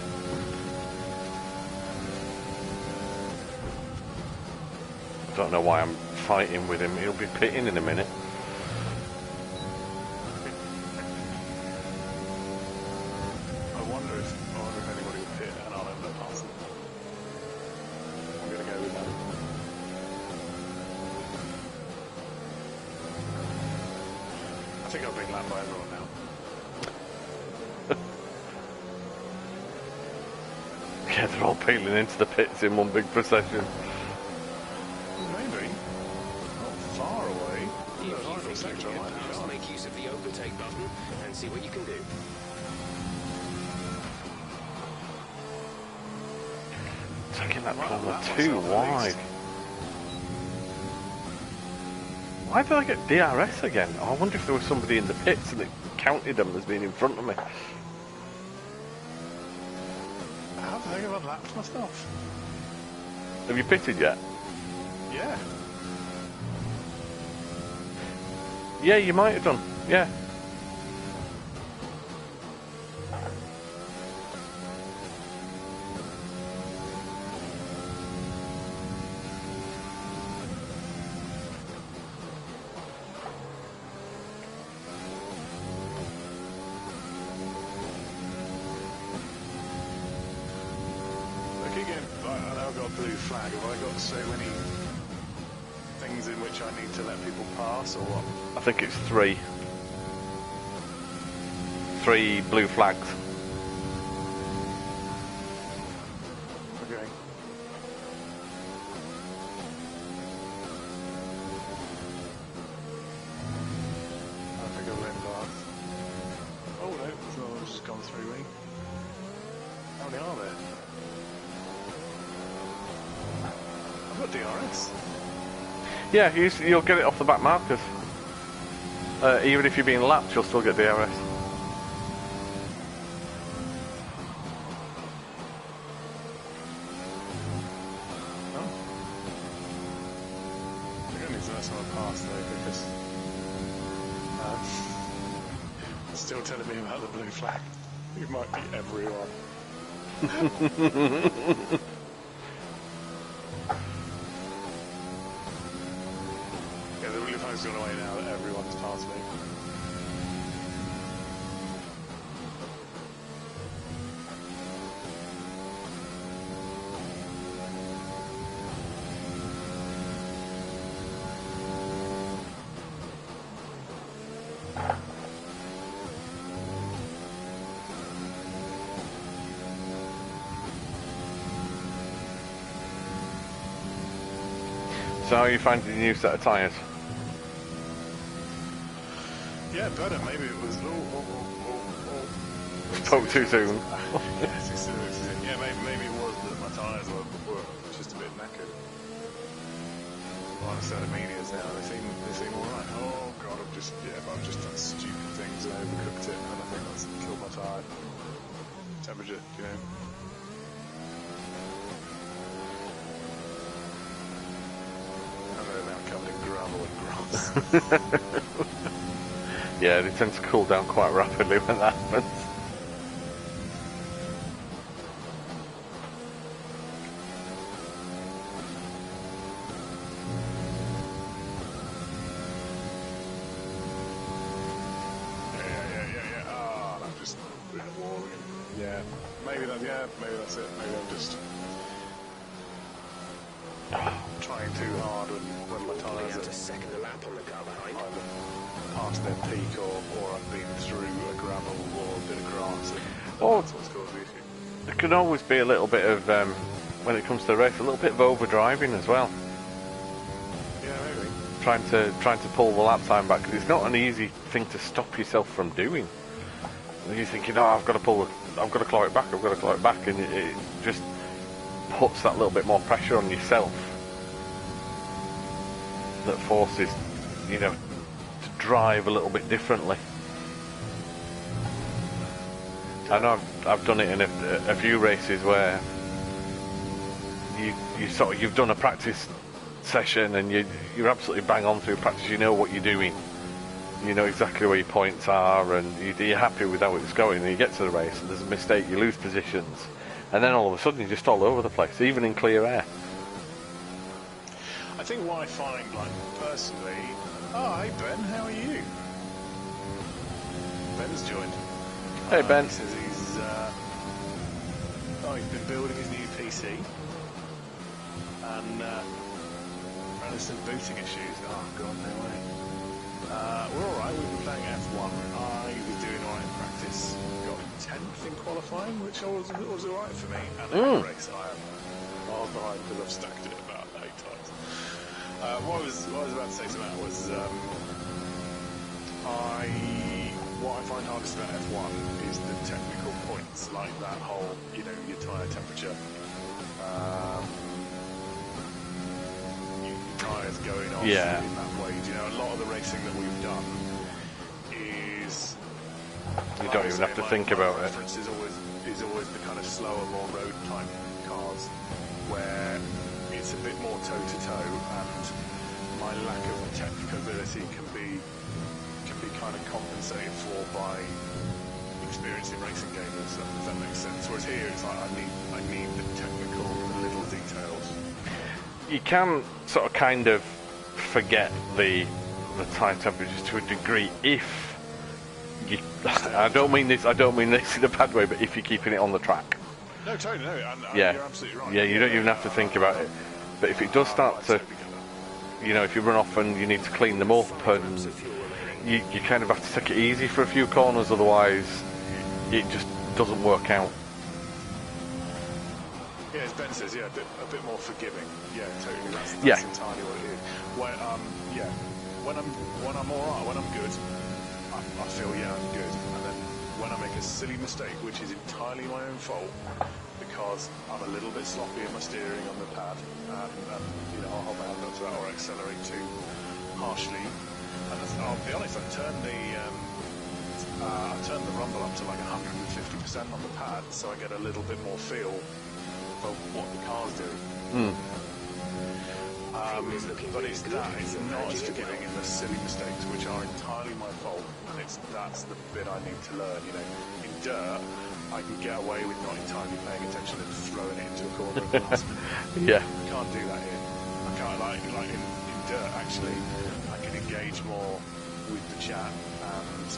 Don't know why I'm fighting with him. He'll be pitting in a minute. I wonder if anybody would pit and I'll end up passing. I'm going to go with that. I think I've been lapped by everyone now. Yeah, they're all peeling into the pits in one big procession. Maybe. Not far away. If you think you can get past, make use of the overtake button and see what you can do. Taking that Right, corner that too one's wide. released. Why did I get DRS again? Oh, I wonder if there was somebody in the pits and it counted them as being in front of me. How did I get lapped myself? Have you pitted yet? Yeah. Yeah, you might have done. Yeah. flag? Have I got so many things in which I need to let people pass, or what? I think it's 3. 3 blue flags. Okay. I think I'll let pass. Oh no, it's just gone through me. How many are there? I've got DRS. Yeah, you'll get it off the back markers. Even if you're being lapped, you'll still get DRS. Oh. I think I need to let someone pass though, because it's still telling me about the blue flag. It might be everyone. Yeah, the blue flag's gone away now that everyone's passed me. So how are you finding the new set of tyres? Yeah, better. Maybe it was. Spoke too soon. Yes, yeah, maybe it was that my tyres were just a bit knackered. On a set of medias now, they seem alright. Oh god, I've just done stupid things and overcooked it, and I think that's killed my tyre. Temperature, you know. Covered in gravel and grass. Yeah, they tend to cool down quite rapidly when that happens. Yeah. Ah, I've just been a wall again. Yeah, maybe that's it. Maybe I'm just trying too hard when my tyres are a second lap on the car behind. either past their peak or I've been through a gravel or a bit of grass, and that's what's caused the issue. There can always be a little bit of, when it comes to the race, a little bit of overdriving as well. Yeah, maybe. Trying to pull the lap time back, because it's not an easy thing to stop yourself from doing. You're thinking, oh, I've got to claw it back, and it just puts that little bit more pressure on yourself that forces, you know, to drive a little bit differently. I know I've done it in a few races where you've done a practice session and you're absolutely bang on through practice. You know what you're doing. You know exactly where your points are, and you're happy with how it's going. And you get to the race, and there's a mistake, you lose positions, and then all of a sudden you're just all over the place, even in clear air. I think what I find, like, personally... Oh, hey Ben, how are you? Ben's joined. Hey Ben. He says he's been building his new PC. And there's some booting issues. Oh god, no way. We're alright, we've been playing F1. I was doing alright in practice. Got 10th in qualifying, which was alright for me. And in the race I was behind because I've stacked it about 8 times. What I was about to say to Matt was, what I find hardest about F1 is the technical points, like that whole, you know, your tyre temperature, your tyres going off in that way. You know, a lot of the racing that we've done is... You don't even have to think about it. Is always the kind of slower, more road type cars, where it's a bit more toe-to-toe, and my lack of technical ability can be kind of compensated for by experience in racing games, if that makes sense. Whereas here, it's like I need the technical, the little details. You can sort of kind of forget the tyre temperatures to a degree if you, I don't mean this in a bad way, but if you're keeping it on the track. No, totally, no, and Yeah, you're absolutely right. yeah, you don't even have to think about it. But if it does start to, you know, if you run off and you need to clean them up, and you kind of have to take it easy for a few corners, otherwise it just doesn't work out. Yeah, as Ben says, yeah, a bit more forgiving. Yeah, totally. That's Yeah. entirely what it is. When I'm alright, when I'm good, I feel I'm good. And then when I make a silly mistake, which is entirely my own fault, because I'm a little bit sloppy in my steering on the pad, and you know, I'll hold my hand up to that or accelerate too harshly. And I'll be honest, I've turned the rumble up to like 150% on the pad, so I get a little bit more feel for what the car's doing. But it's not as forgiving in the silly mistakes, which are entirely my fault, and that's the bit I need to learn. You know, in dirt, I can get away with not entirely paying attention and throwing it into a corner of glass. Yeah. I can't do that here. I can't, like in dirt, actually, I can engage more with the chat and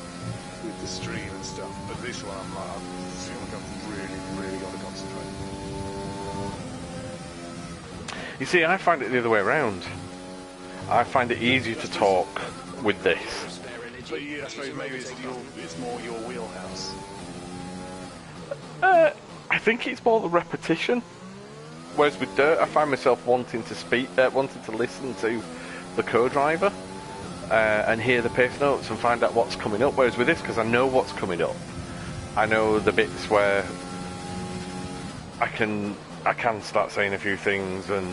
with the stream and stuff. But this one, I feel like I've really got to concentrate. You see, I find it the other way around. I find it easier to talk with this. But yeah, I suppose maybe it's more your wheelhouse. I think it's more the repetition. Whereas with dirt, I find myself wanting to listen to the co-driver and hear the pace notes and find out what's coming up. Whereas with this, because I know what's coming up, I know the bits where I can start saying a few things and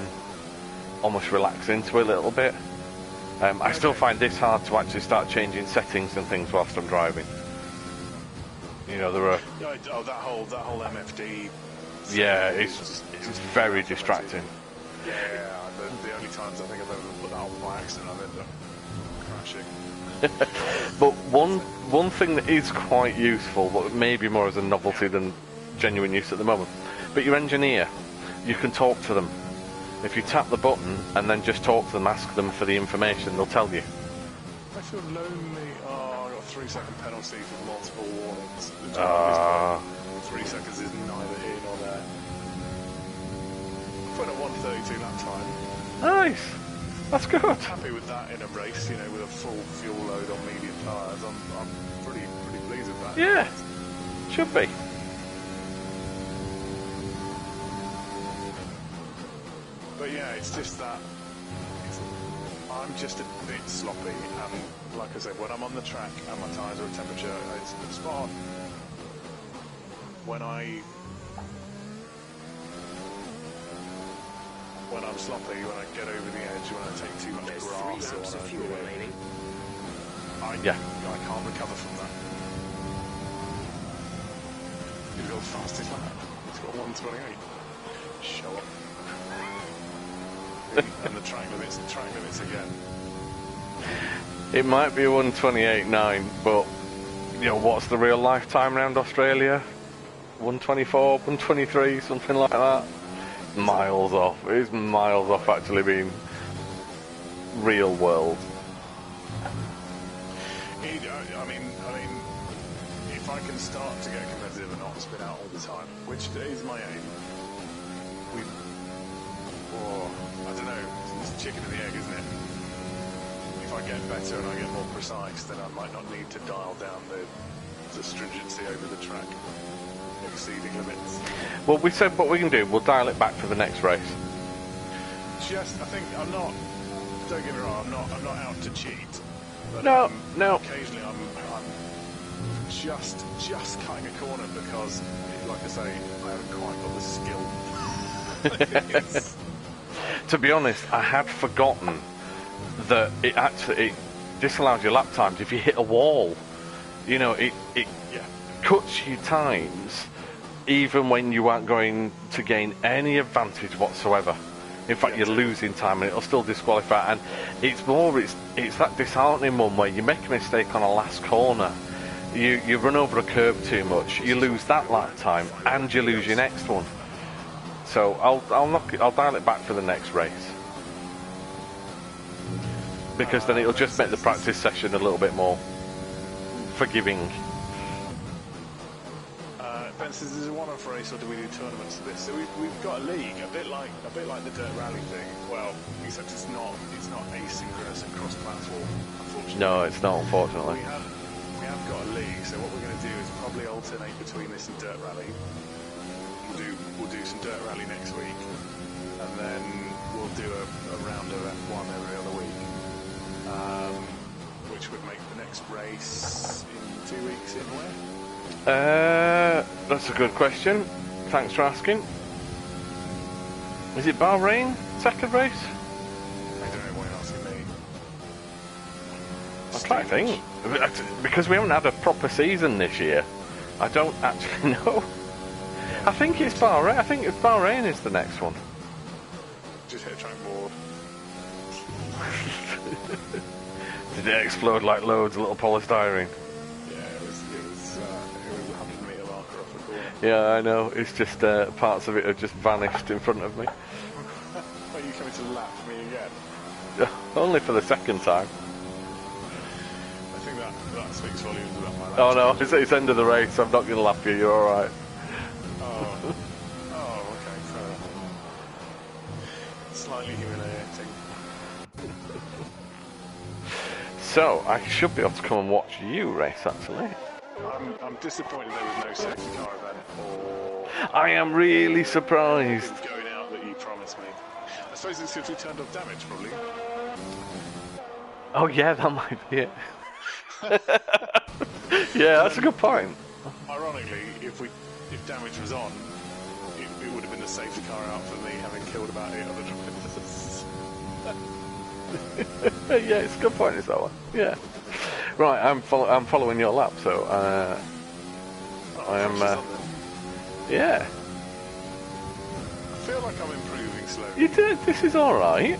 almost relax into it a little bit. I still find this hard to actually start changing settings and things whilst I'm driving. You know, there are... Oh, that whole MFD... Yeah, it's very distracting. Yeah, the only times I think I've ever put that on by accident, I've ended up crashing. But one thing that is quite useful, but maybe more as a novelty than genuine use at the moment, but your engineer, you can talk to them. If you tap the button and then just talk to them, ask them for the information, they'll tell you. I feel lonely. Oh, I got a 3-second penalty for multiple warnings. 3 seconds is neither here nor there. Put a 1:32 lap time. Nice. That's good. I'm happy with that in a race, you know, with a full fuel load on medium tyres. I'm pretty pleased with that. Yeah, should be. But yeah, it's just that I'm just a bit sloppy, and like I said, when I'm on the track and my tyres are at temperature, it's spot on. When I'm sloppy, when I get over the edge, when I take too much grass or I can't recover from that. You've got the fastest lap. It's got 1:28. Show up. And the track limits again. It might be a 1:28.9, but you know what's the real lifetime around Australia? 1:24, 1:23, something like that. Miles off. It is miles off actually being real world. I mean, if I can start to get competitive and not spin out all the time, which is my aim, I don't know, it's chicken and the egg, isn't it? If I get better and I get more precise, then I might not need to dial down the stringency over the track, exceeding limits. Well, we said what we can do, we'll dial it back for the next race. Just, I think, don't get me wrong, I'm not out to cheat. But No. Occasionally I'm just cutting a corner because, like I say, I haven't quite got the skill. To be honest, I had forgotten that it disallows your lap times if you hit a wall. You know, it cuts your times even when you aren't going to gain any advantage whatsoever. In fact, you're losing time and it'll still disqualify. And it's that disheartening one where you make a mistake on a last corner, you run over a curb too much, you lose that lap time and you lose your next one. So I'll dial it back for the next race, because then it'll just make the practice session a little bit more forgiving. Ben expenses is a one-off race, or do we do tournaments of this? So we've got a league, a bit like the Dirt Rally thing. Well, except it's not asynchronous and cross-platform, unfortunately. No, it's not, unfortunately. We have got a league, so what we're going to do is probably alternate between this and Dirt Rally. We'll do some Dirt Rally next week, and then we'll do a round of F1 every other week, which would make the next race in 2 weeks in where? That's a good question. Thanks for asking. Is it Bahrain? Second race? I don't know why you're asking me. I'm trying to think. Because we haven't had a proper season this year, I don't actually know. I think it's Bahrain. I think Bahrain is the next one. Just hit a track board. Did it explode like loads of little polystyrene? Yeah, it was a 100-metre marker off the corner. Yeah, I know. It's just parts of it have just vanished in front of me. Are you coming to lap me again? Only for the second time. I think that speaks volumes about my lap. Oh no, it's end of the race. I'm not going to lap you. You're all right. Oh, okay, fair enough. Slightly humiliating. So I should be able to come and watch you race. Actually, I'm disappointed there was no safety car event or. I am really surprised. Going out that you promised me. I suppose it's if we turned off damage, probably. Oh yeah, that might be it. Yeah, that's a good point. Ironically, if damage was on, it would have been the safety car out for me, having killed about 8 other drivers. Yeah, it's a good point. Is that one? Yeah. Right, I'm following your lap, so I am. Yeah. I feel like I'm improving slowly. You did. This is all right.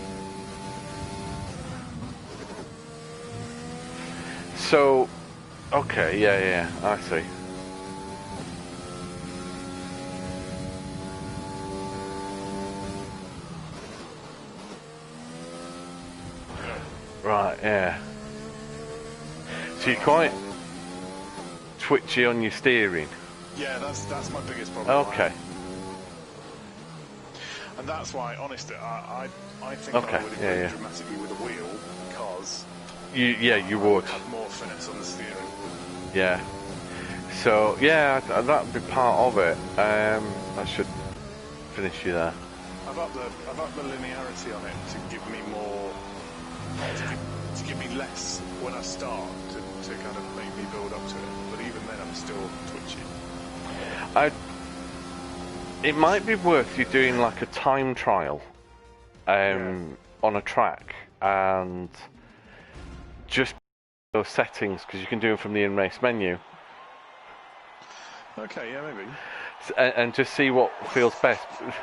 So, okay, yeah, I see. Right, yeah. So you're quite twitchy on your steering. Yeah, that's my biggest problem. Okay. And that's why, honestly, I think Okay. I would improve dramatically with a wheel, because you would have more finesse on the steering. Yeah. So yeah, that'd be part of it. That should finish you there. I've upped the linearity on it to give me more, to give me less when I start, to kind of make me build up to it. But even then, I'm still twitchy. It might be worth you doing like a time trial, on a track, and just those settings, because you can do them from the in-race menu. Okay, yeah, maybe. And just see what feels best. Is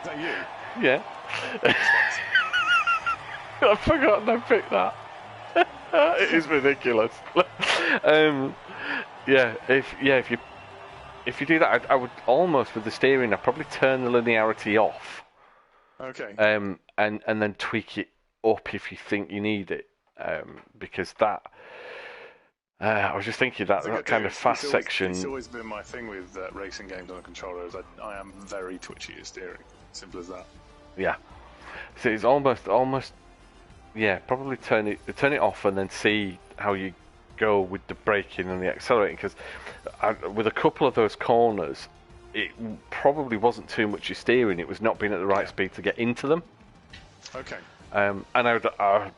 that you? Yeah. I've forgotten I picked that. It is ridiculous. If you do that, I would almost, with the steering, I'd probably turn the linearity off. Okay. And then tweak it up if you think you need it, because that. I was just thinking that kind of fast section. It's always been my thing with racing games on a controller, is I am very twitchy at steering. Simple as that. Yeah. So it's almost. Yeah, probably turn it off and then see how you go with the braking and the accelerating, because with a couple of those corners, it probably wasn't too much your steering, it was not being at the right speed to get into them. Okay. And I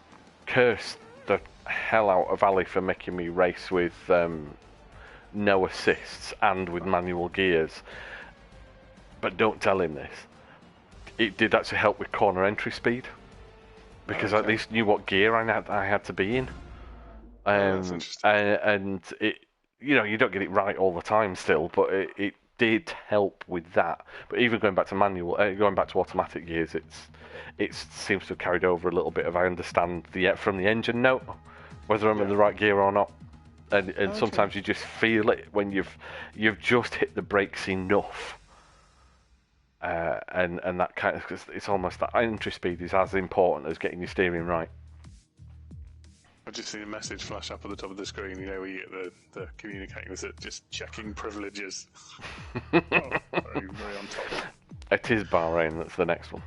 cursed the hell out of Ali for making me race with no assists and with manual gears, but don't tell him this. It did actually help with corner entry speed, because I at least knew what gear I had to be in. That's interesting. And it, you don't get it right all the time still, but it did help with that. But even going back to manual, going back to automatic gears, it seems to have carried over a little bit of, I understand from the engine note whether I'm in the right gear or not, and sometimes you just feel it when you've just hit the brakes enough. And that kind of, it's almost that entry speed is as important as getting your steering right. I've just seen a message flash up at the top of the screen, you know, where you get the communicating with it, just checking privileges. Oh, very, very on top. It is Bahrain, that's the next one.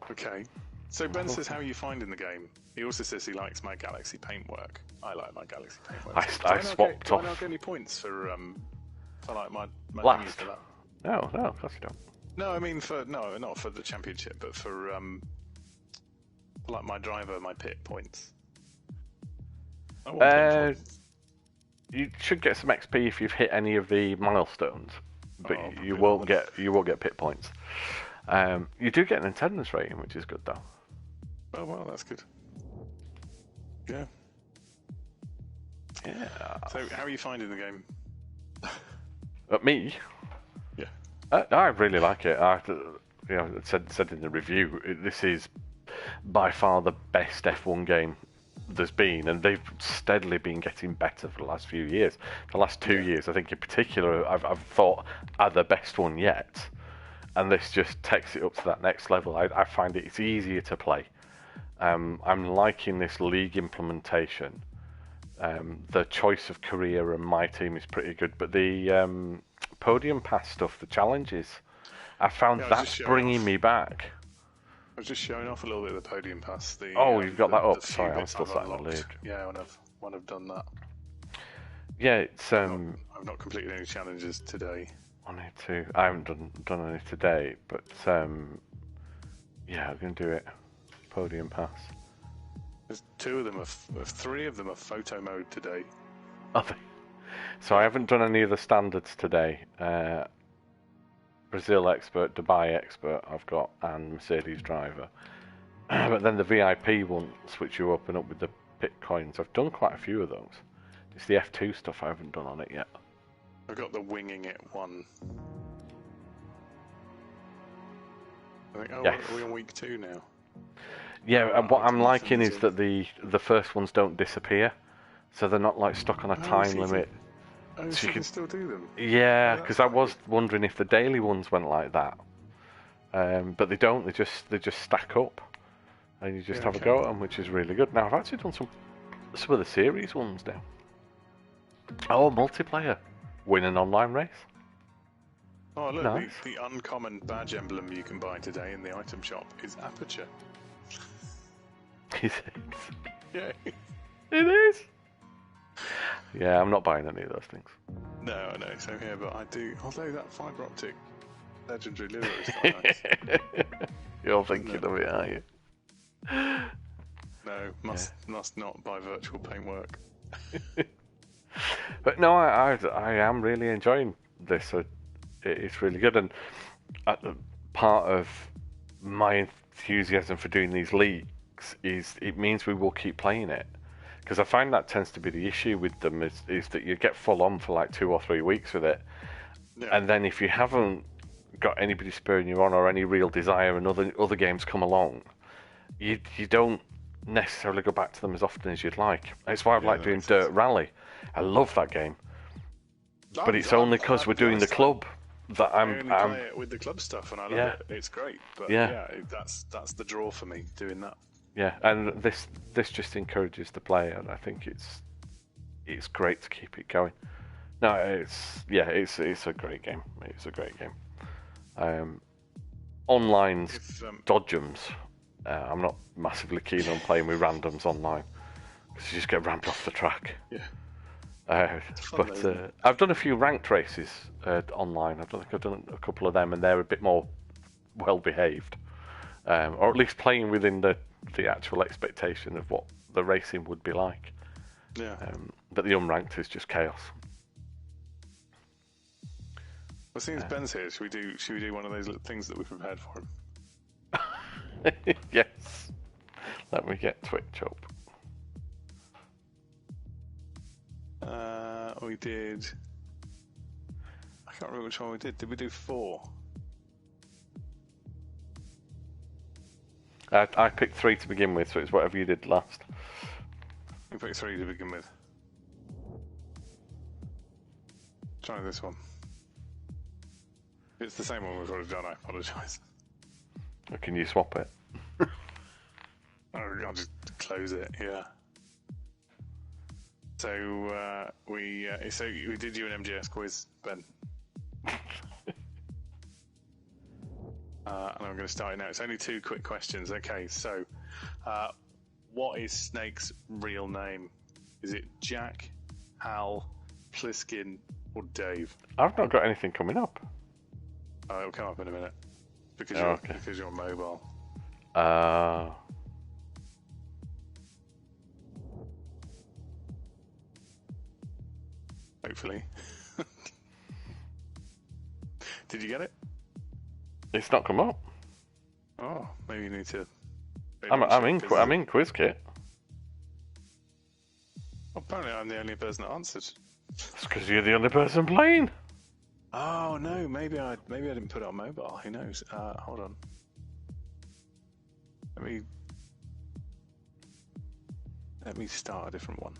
Okay. So Ben says, how are you finding the game? He also says he likes my Galaxy paintwork. I like my Galaxy paintwork. I swapped off. Do I not get any points for like my Last? for that? No, of course you don't. No, I mean not for the championship, but for like my driver, my pit points. I want pit points. You should get some XP if you've hit any of the milestones, but you won't get pit points. You do get an attendance rating, which is good though. Oh well, that's good. Yeah. Yeah. So, how are you finding the game? Me? Yeah. I really like it. I said in the review, this is by far the best F1 game there's been, and they've steadily been getting better for the last few years. The last 2 years, I think in particular, I've thought are the best one yet, and this just takes it up to that next level. I find it's easier to play. I'm liking this league implementation. The choice of career and my team is pretty good, but the podium pass stuff, the challenges, I found that's bringing me back. I was just showing off a little bit of the podium pass. You've got that up. Sorry, I'm still sat in the league. Yeah, when I've done that. Yeah, it's I've not completed any challenges today. I need to. I haven't done any today, but yeah, I'm gonna do it. Podium pass. There's 3 of them are photo mode today. Are they? So I haven't done any of the standards today. Brazil expert, Dubai expert I've got, and Mercedes driver. But then the VIP ones, which you open up with the pit coins, I've done quite a few of those. It's the F2 stuff I haven't done on it yet. I've got the winging it one. I think, are we on week 2 now? Yeah, and what I'm liking is that the first ones don't disappear, so they're not like stuck on a time limit. So you can still do them? Yeah, because I was wondering if the daily ones went like that. But they don't, they just stack up. And you just have a go at them, which is really good. Now, I've actually done some of the series ones now. Oh, multiplayer. Win an online race. Oh, look, nice. the uncommon badge emblem you can buy today in the item shop is Aperture. Is it? Yeah. It is? Yeah, I'm not buying any of those things. No, I know, same here, but I do. Although that fibre optic legendary lure is quite nice. You're thinking of it, are you? No, must not buy virtual paintwork. But no, I am really enjoying this. It's really good, and part of my enthusiasm for doing these leagues is it means we will keep playing it. Because I find that tends to be the issue with them is that you get full on for like 2 or 3 weeks with it, and then if you haven't got anybody spurring you on or any real desire, and other games come along, you don't necessarily go back to them as often as you'd like. It's why I like doing Dirt Rally. I love that game, but it's only because we're doing the club that I'm play it with the club stuff, and I love it. It's great, but that's the draw for me doing that. Yeah, and this just encourages the player, and I think it's great to keep it going. No, it's a great game. It's a great game. Online's dodgems. I'm not massively keen on playing with randoms online because you just get rammed off the track. Yeah. But I've done a few ranked races online. I think I've done a couple of them, and they're a bit more well behaved, or at least playing within the actual expectation of what the racing would be like. Yeah. But the unranked is just chaos. Well, since Ben's here, should we do one of those little things that we prepared for him? Yes. Let me get Twitch up. We did. I can't remember which one we did. Did we do 4? I picked 3 to begin with, so it's whatever you did last. We picked 3 to begin with. Try this one. If it's the same one we've already done, I apologise. Or can you swap it? I'll just close it, yeah. So we did you an MGS quiz, Ben. And I'm going to start it now. It's only 2 quick questions. Okay, so what is Snake's real name? Is it Jack, Hal, Pliskin, or Dave? I've not got anything coming up. Oh, it'll come up in a minute because you're mobile. Hopefully. Did you get it? It's not come up. Oh, maybe you need to. I'm in QuizKit. Apparently, I'm the only person that answered. It's because you're the only person playing. Oh no, maybe I didn't put it on mobile. Who knows? Hold on. Let me start a different one.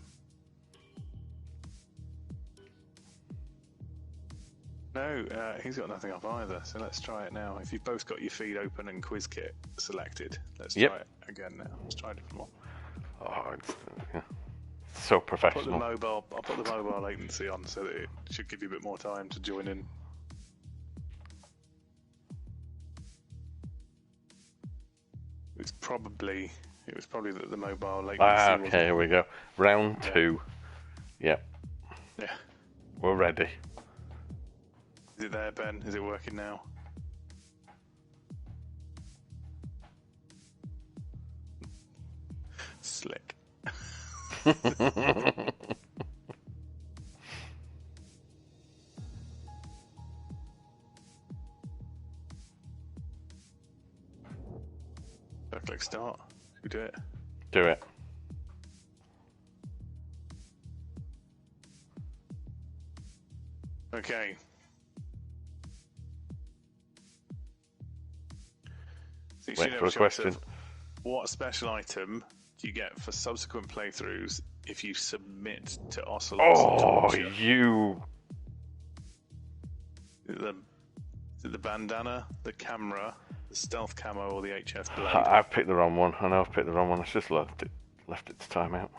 No, he's got nothing up either. So let's try it now. If you've both got your feed open and QuizKit selected, let's try it again now. Let's try a different one. Oh, it's so professional. I'll put the mobile latency on so that it should give you a bit more time to join in. It was probably that the mobile latency. Okay, here we go. Round 2. Yep. Yeah. We're ready. Is it there, Ben? Is it working now? Slick. I'll click start. Should we do it? Do it. Okay. Wait for a question. What special item do you get for subsequent playthroughs if you submit to Ocelot's torture? You... Is it the bandana, the camera, the stealth camo, or the HS blade? I've picked the wrong one. I know I've picked the wrong one. I just left it to time out.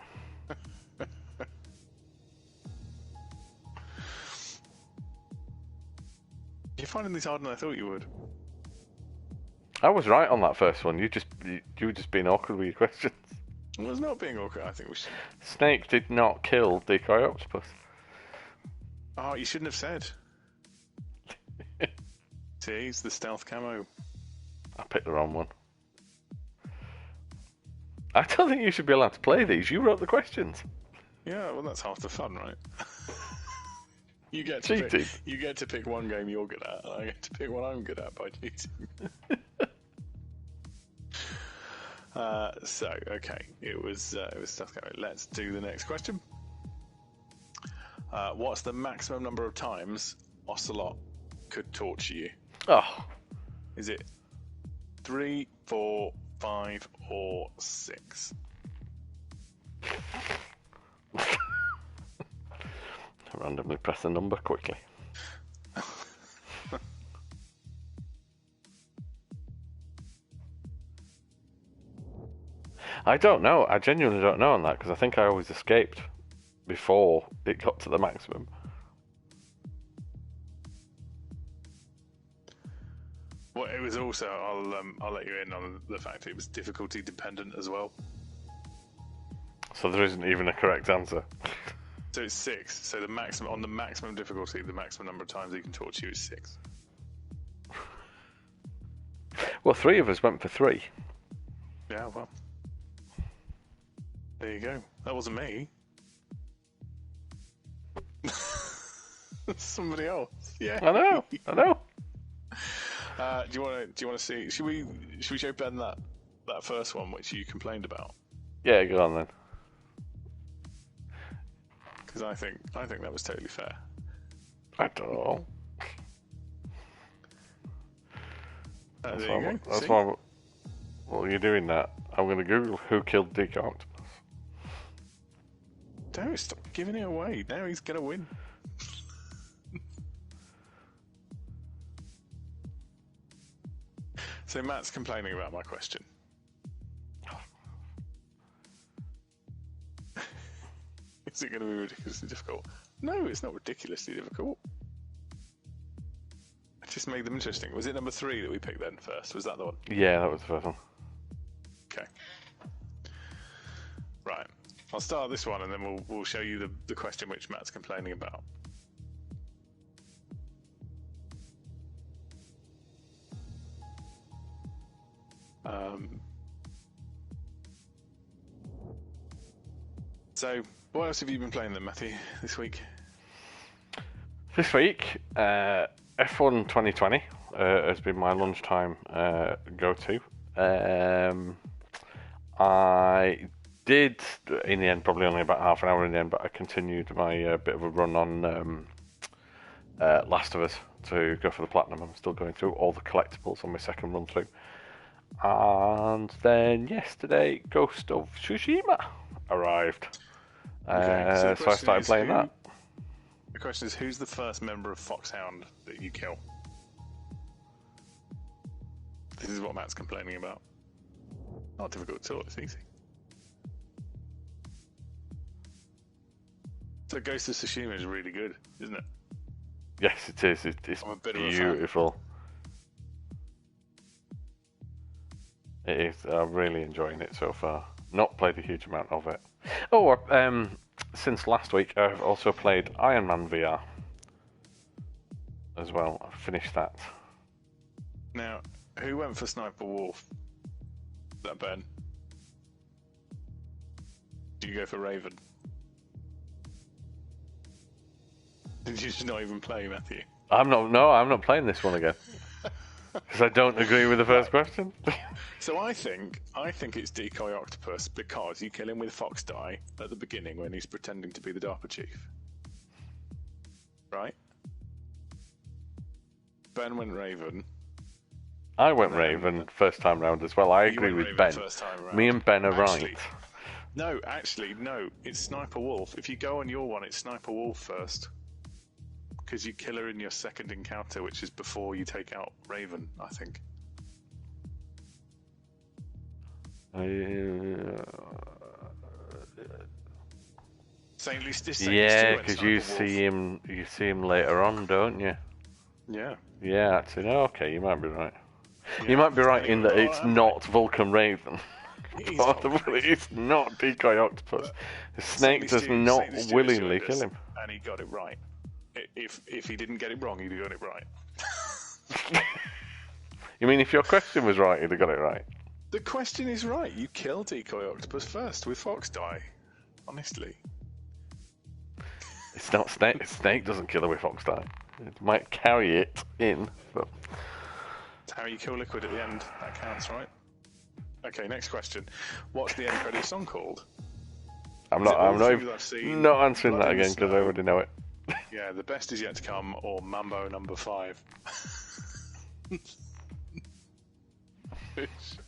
You're finding these harder than I thought you would. I was right on that first one. You were just being awkward with your questions. I was not being awkward. I think we should. Snake did not kill Decoy Octopus. Oh, you shouldn't have said. See, it's the stealth camo. I picked the wrong one. I don't think you should be allowed to play these. You wrote the questions. Yeah, well, that's half the fun, right? You get to pick one game you're good at, and I get to pick one I'm good at by cheating. Okay, it was stealth camo. Let's do the next question. What's the maximum number of times Ocelot could torture you? Oh. Is it 3, 4, 5, or 6? Randomly press a number quickly. I don't know. I genuinely don't know on that because I think I always escaped before it got to the maximum. Well, it was also, I'll let you in on the fact it was difficulty dependent as well. So there isn't even a correct answer. So it's 6. So the maximum on the maximum difficulty, the maximum number of times he can torture you is 6. Well, 3 of us went for 3. Yeah, well, there you go. That wasn't me. Somebody else. Yeah. I know. Do you want to see? Should we show Ben that first one which you complained about? Yeah, go on then. Because I think that was totally fair. I don't know. That's why. While you're doing that, I'm going to Google who killed Decoy Octopus. Don't stop giving it away. Now he's going to win. So Matt's complaining about my question. Is it going to be ridiculously difficult? No, it's not ridiculously difficult. I just made them interesting. Was it number 3 that we picked then first? Was that the one? Yeah, that was the first one. Okay. Right. I'll start this one and then we'll show you the question which Matt's complaining about. So, what else have you been playing then, Matthew, this week? This week, F1 2020 has been my lunchtime go-to. I did, in the end, probably only about half an hour in the end, but I continued my bit of a run on Last of Us to go for the platinum. I'm still going through all the collectibles on my second run through. And then yesterday, Ghost of Tsushima arrived. Okay, so I started playing that. The question is, who's the first member of Foxhound that you kill? This is what Matt's complaining about. Not difficult at all, it's easy. So Ghost of Tsushima is really good, isn't it? Yes, it is. It's I'm a bit of a beautiful. It is. I'm really enjoying it so far. Not played a huge amount of it. Oh, since last week, I've also played Iron Man VR as well. I've finished that. Now, who went for Sniper Wolf? Is that Ben? Did you go for Raven? Did you just not even play, Matthew? I'm not playing this one again because I don't agree with the first question. So I think it's Decoy Octopus because you kill him with Fox Die at the beginning when he's pretending to be the DARPA chief. Right? Ben went Raven. I went Raven first time round as well. I agree with Ben. Me and Ben are right. No, it's Sniper Wolf. If you go on your one, it's Sniper Wolf first. Because you kill her in your second encounter, which is before you take out Raven, I think. Yeah, because you see him later on, don't you? Yeah. Yeah, actually, no, okay, you might be right. Yeah, you might be right in that it's not Vulcan Raven. It's not Decoy Octopus. The snake does not willingly kill him. And he got it right. If he didn't get it wrong, he'd have got it right. You mean if your question was right, he'd have got it right? The question is right. You kill Decoy Octopus first with Fox Die. Honestly. It's not Snake. Snake doesn't kill her with Fox Die. It might carry it in, but... It's how you kill Liquid at the end. That counts, right? Okay, next question. What's the end credit song called? I'm not answering that again because I already know it. Yeah, The Best Is Yet to Come or Mambo Number 5.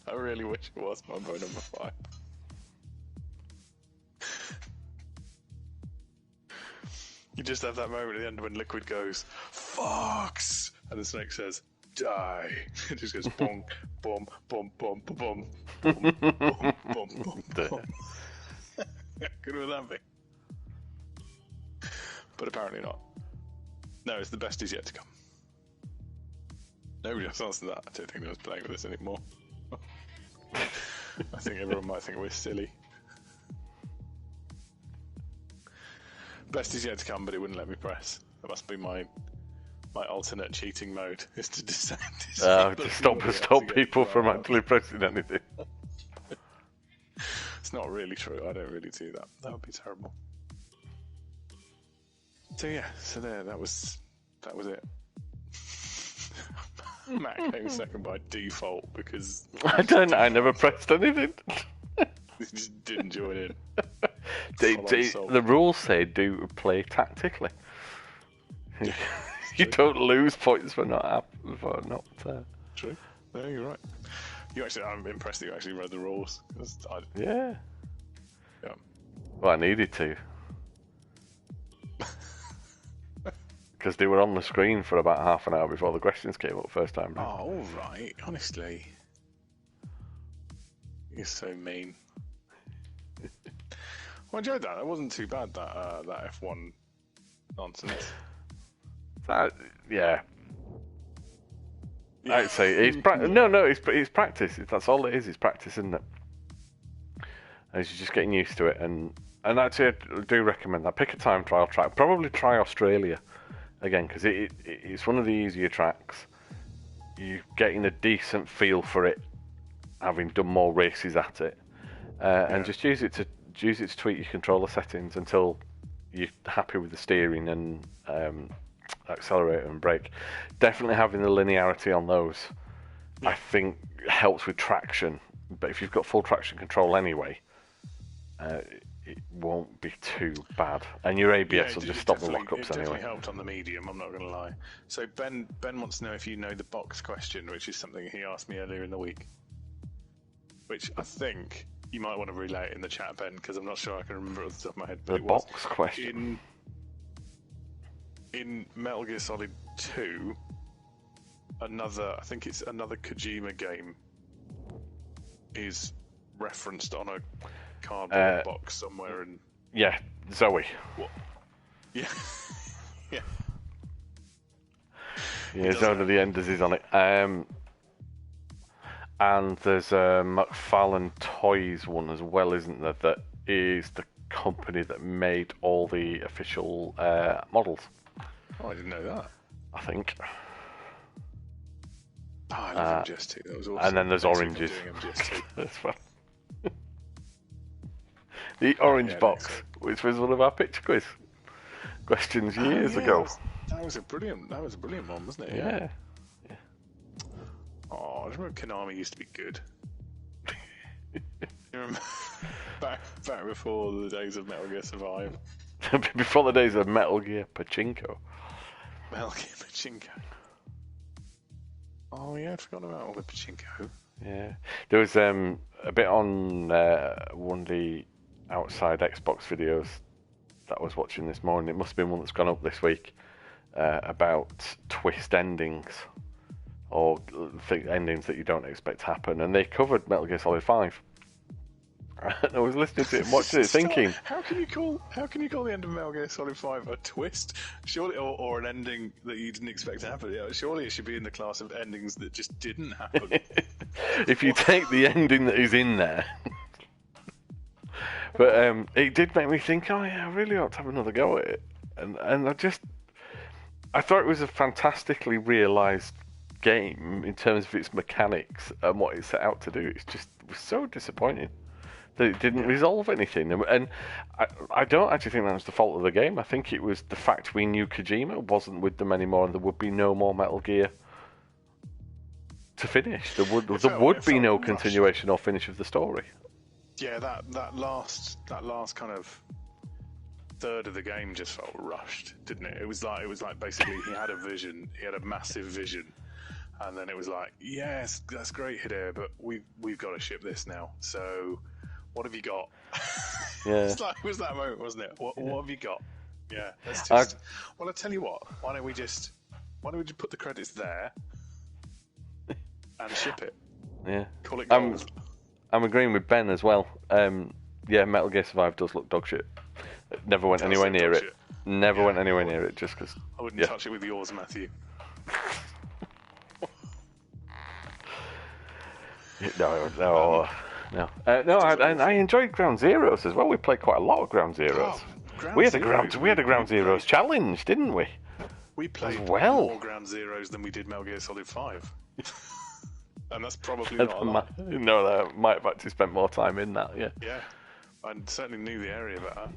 I really wish it was Mambo Number 5. You just have that moment at the end when Liquid goes, Fox! And the snake says, die. It just goes, boom, boom, boom, boom, boom, boom, boom, boom, boom, boom, boom. Good would that be? But apparently not. No, it's The Best Is Yet to Come. Nobody else answered that. I don't think anyone's playing with us anymore. I think everyone might think we're silly. Best is yet to come, but it wouldn't let me press. That must be my alternate cheating mode, is to to stop people from actually pressing anything. It's not really true. I don't really do that. That would be terrible. So yeah, that was it. Matt came second by default because I never pressed anything. He just didn't join in. The rules say do play tactically. You don't lose points for not. True. No, you're right. I'm impressed that you actually read the rules. Yeah. Yeah. Well, I needed to. Because they were on the screen for about half an hour before the questions came up first time. Oh, all right. Honestly. You're so mean. I enjoyed that. It wasn't too bad, that F1 nonsense. Yeah. I'd say it's it's practice. That's all it is. It's practice, isn't it? And you're just getting used to it, and actually, I do recommend that. Pick a time trial track. Probably try Australia again, because it's one of the easier tracks. You're getting a decent feel for it, having done more races at it, and just use it to tweak your controller settings until you're happy with the steering and accelerator and brake. Definitely having the linearity on those, I think, helps with traction. But if you've got full traction control anyway, it won't be too bad, and your ABS will just stop the lockups anyway. It definitely helped on the medium, I'm not going to lie. So Ben wants to know if you know the box question, which is something he asked me earlier in the week, which I think you might want to relay it in the chat, Ben, because I'm not sure I can remember it off the top of my head. But the box question. In Metal Gear Solid 2, I think it's another Kojima game is referenced on a cardboard box somewhere in... Yeah, Zoe. What? Yeah. Yeah. Yeah, Zone of the Enders is on it. And there's a McFarlane Toys one as well, isn't there? That is the company that made all the official models. Oh, I didn't know that. I think. Oh, I love MGS2. That was awesome. And then there's oranges. MGS2. That's fun. The orange box, which was one of our picture quiz questions years ago. That was a brilliant one, wasn't it? Yeah. Oh, I remember Konami used to be good. You remember back before the days of Metal Gear Survive? Before the days of Metal Gear Pachinko. Metal Gear Pachinko. Oh yeah, I'd forgotten about all the Pachinko. Yeah. There was a bit on one of the outside Xbox videos that I was watching this morning. It must have been one that's gone up this week, about twist endings, or endings that you don't expect to happen, and they covered Metal Gear Solid 5. And I was listening to it and watching it, thinking, how can you call the end of Metal Gear Solid 5 a twist? Surely, or an ending that you didn't expect to happen. Yeah, surely it should be in the class of endings that just didn't happen. If you take the ending that is in there. But it did make me think, oh yeah, I really ought to have another go at it. And I thought it was a fantastically realised game in terms of its mechanics and what it set out to do. It was so disappointing that it didn't resolve anything. And I don't actually think that was the fault of the game. I think it was the fact we knew Kojima wasn't with them anymore and there would be no more Metal Gear to finish. There would be no continuation or finish of the story. Yeah, that last kind of third of the game just felt rushed, didn't it? It was like basically he had a vision, he had a massive vision, and then it was like, yes, that's great, Hideo, but we've got to ship this now. So, what have you got? Yeah, it was that moment, wasn't it? What have you got? Yeah, let's just. Well, I tell you what. Why don't we just put the credits there and ship it? Yeah, call it gold. I'm agreeing with Ben as well. Yeah, Metal Gear Survive does look dog shit. Never went anywhere near it. Never went anywhere near it just because. I wouldn't touch it with yours, Matthew. No. I enjoyed Ground Zeroes as well. We played quite a lot of Ground Zeroes. We had a Ground Zeroes challenge, didn't we? We played more Ground Zeroes than we did Metal Gear Solid 5. And that's probably not a lot. No, I might have actually spent more time in that, yeah. Yeah, I certainly knew the area better.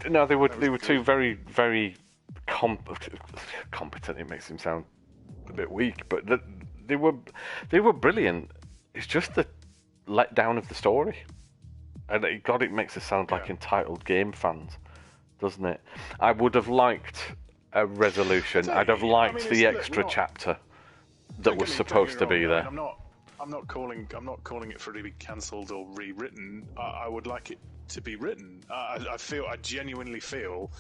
No, they were two very, very competent. It makes them sound a bit weak, but they were brilliant. It's just the letdown of the story. And it makes us sound like entitled game fans, doesn't it? I would have liked a resolution. I'd have liked the extra chapter that was supposed to be there. I'm not calling it for it to be cancelled or rewritten. I would like it to be written. I genuinely feel,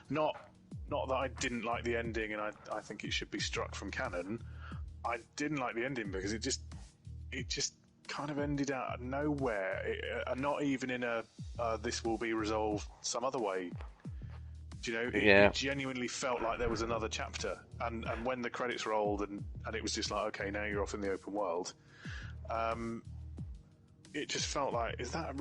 not that I didn't like the ending and I think it should be struck from canon. I didn't like the ending because it just kind of ended out of nowhere, and not even in a this will be resolved some other way. Do you know, it genuinely felt like there was another chapter, and when the credits rolled and it was just like, okay, now you're off in the open world, it just felt like, is that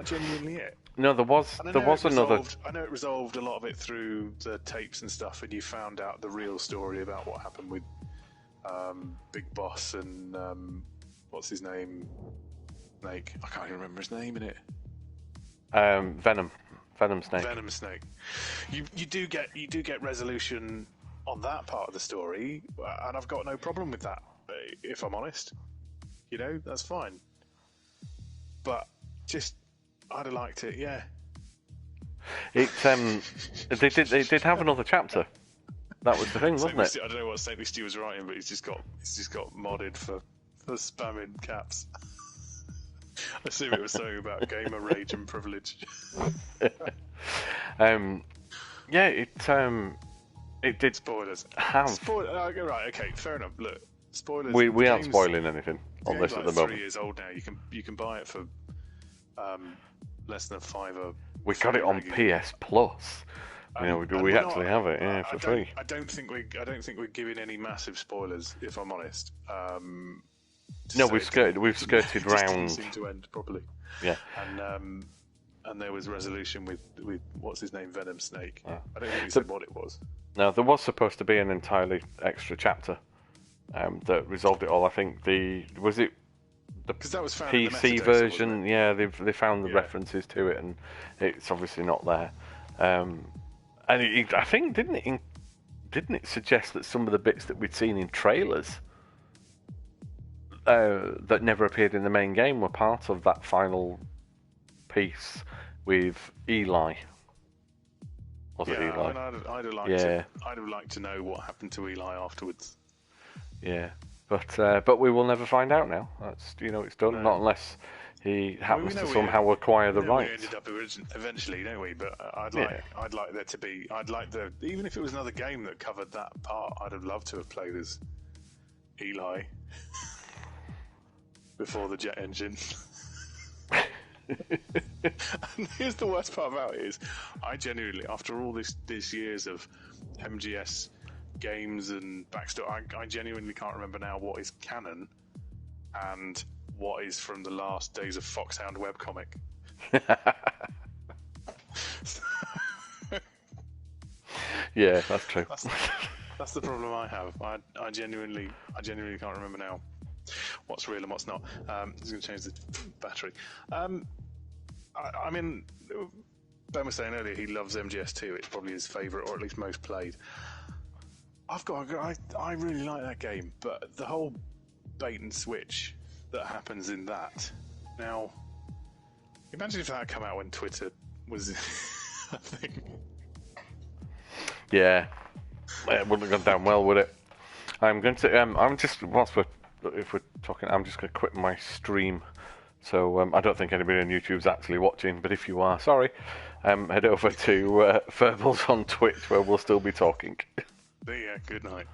genuinely it? No, there was another. I know it resolved a lot of it through the tapes and stuff, and you found out the real story about what happened with Big Boss and what's his name, Snake. I can't even remember his name in it. Venom Snake. Venom Snake. You do get resolution on that part of the story, and I've got no problem with that. If I'm honest, you know, that's fine. But just, I'd have liked it. Yeah. It they did have another chapter. That was the thing, wasn't it? I don't know what Stately Stu was writing, but he's just got modded for spamming caps. I assume it was something about gamer rage and privilege. Yeah, it did. Spoilers. Have right? Okay, fair enough. Look, spoilers. We aren't spoiling anything on this at the moment. 3 years old now. You can buy it for less than $5. We got it on PS Plus. You know, we actually have it, for free. I don't think we're giving any massive spoilers, if I'm honest. No, we've skirted round. It didn't seem to end properly. Yeah. And there was resolution with what's his name, Venom Snake. I don't think he said what it was. No, there was supposed to be an entirely extra chapter that resolved it all. I think because that was found PC in the version. Yeah, they found the references to it, and it's obviously not there. And I think didn't it suggest that some of the bits that we'd seen in trailers that never appeared in the main game were part of that final piece with Eli? Was it Eli? I mean, I'd have liked to know what happened to Eli afterwards. Yeah, but we will never find out now. That's it's done. No. Not unless he happens to somehow acquire the rights. We ended up eventually, don't we? But I'd like there to be. Even if it was another game that covered that part, I'd have loved to have played as Eli before the jet engine. And here's the worst part about it is, I genuinely, after all these years of MGS games and backstory, I genuinely can't remember now what is canon and what is from the last days of Foxhound webcomic. Yeah, that's true. That's the problem I have. I genuinely can't remember now what's real and what's not. It's going to change the battery. I mean, Ben was saying earlier he loves MGS2. It's probably his favourite, or at least most played. I really like that game, but the whole bait and switch that happens in that. Now, imagine if that had come out when Twitter was a thing. Yeah, it wouldn't have gone down well, would it? I'm going to. I'm just if we're talking, I'm just going to quit my stream. So I don't think anybody on YouTube's actually watching, but if you are, sorry, head over to Furballs on Twitch where we'll still be talking. Yeah, good night.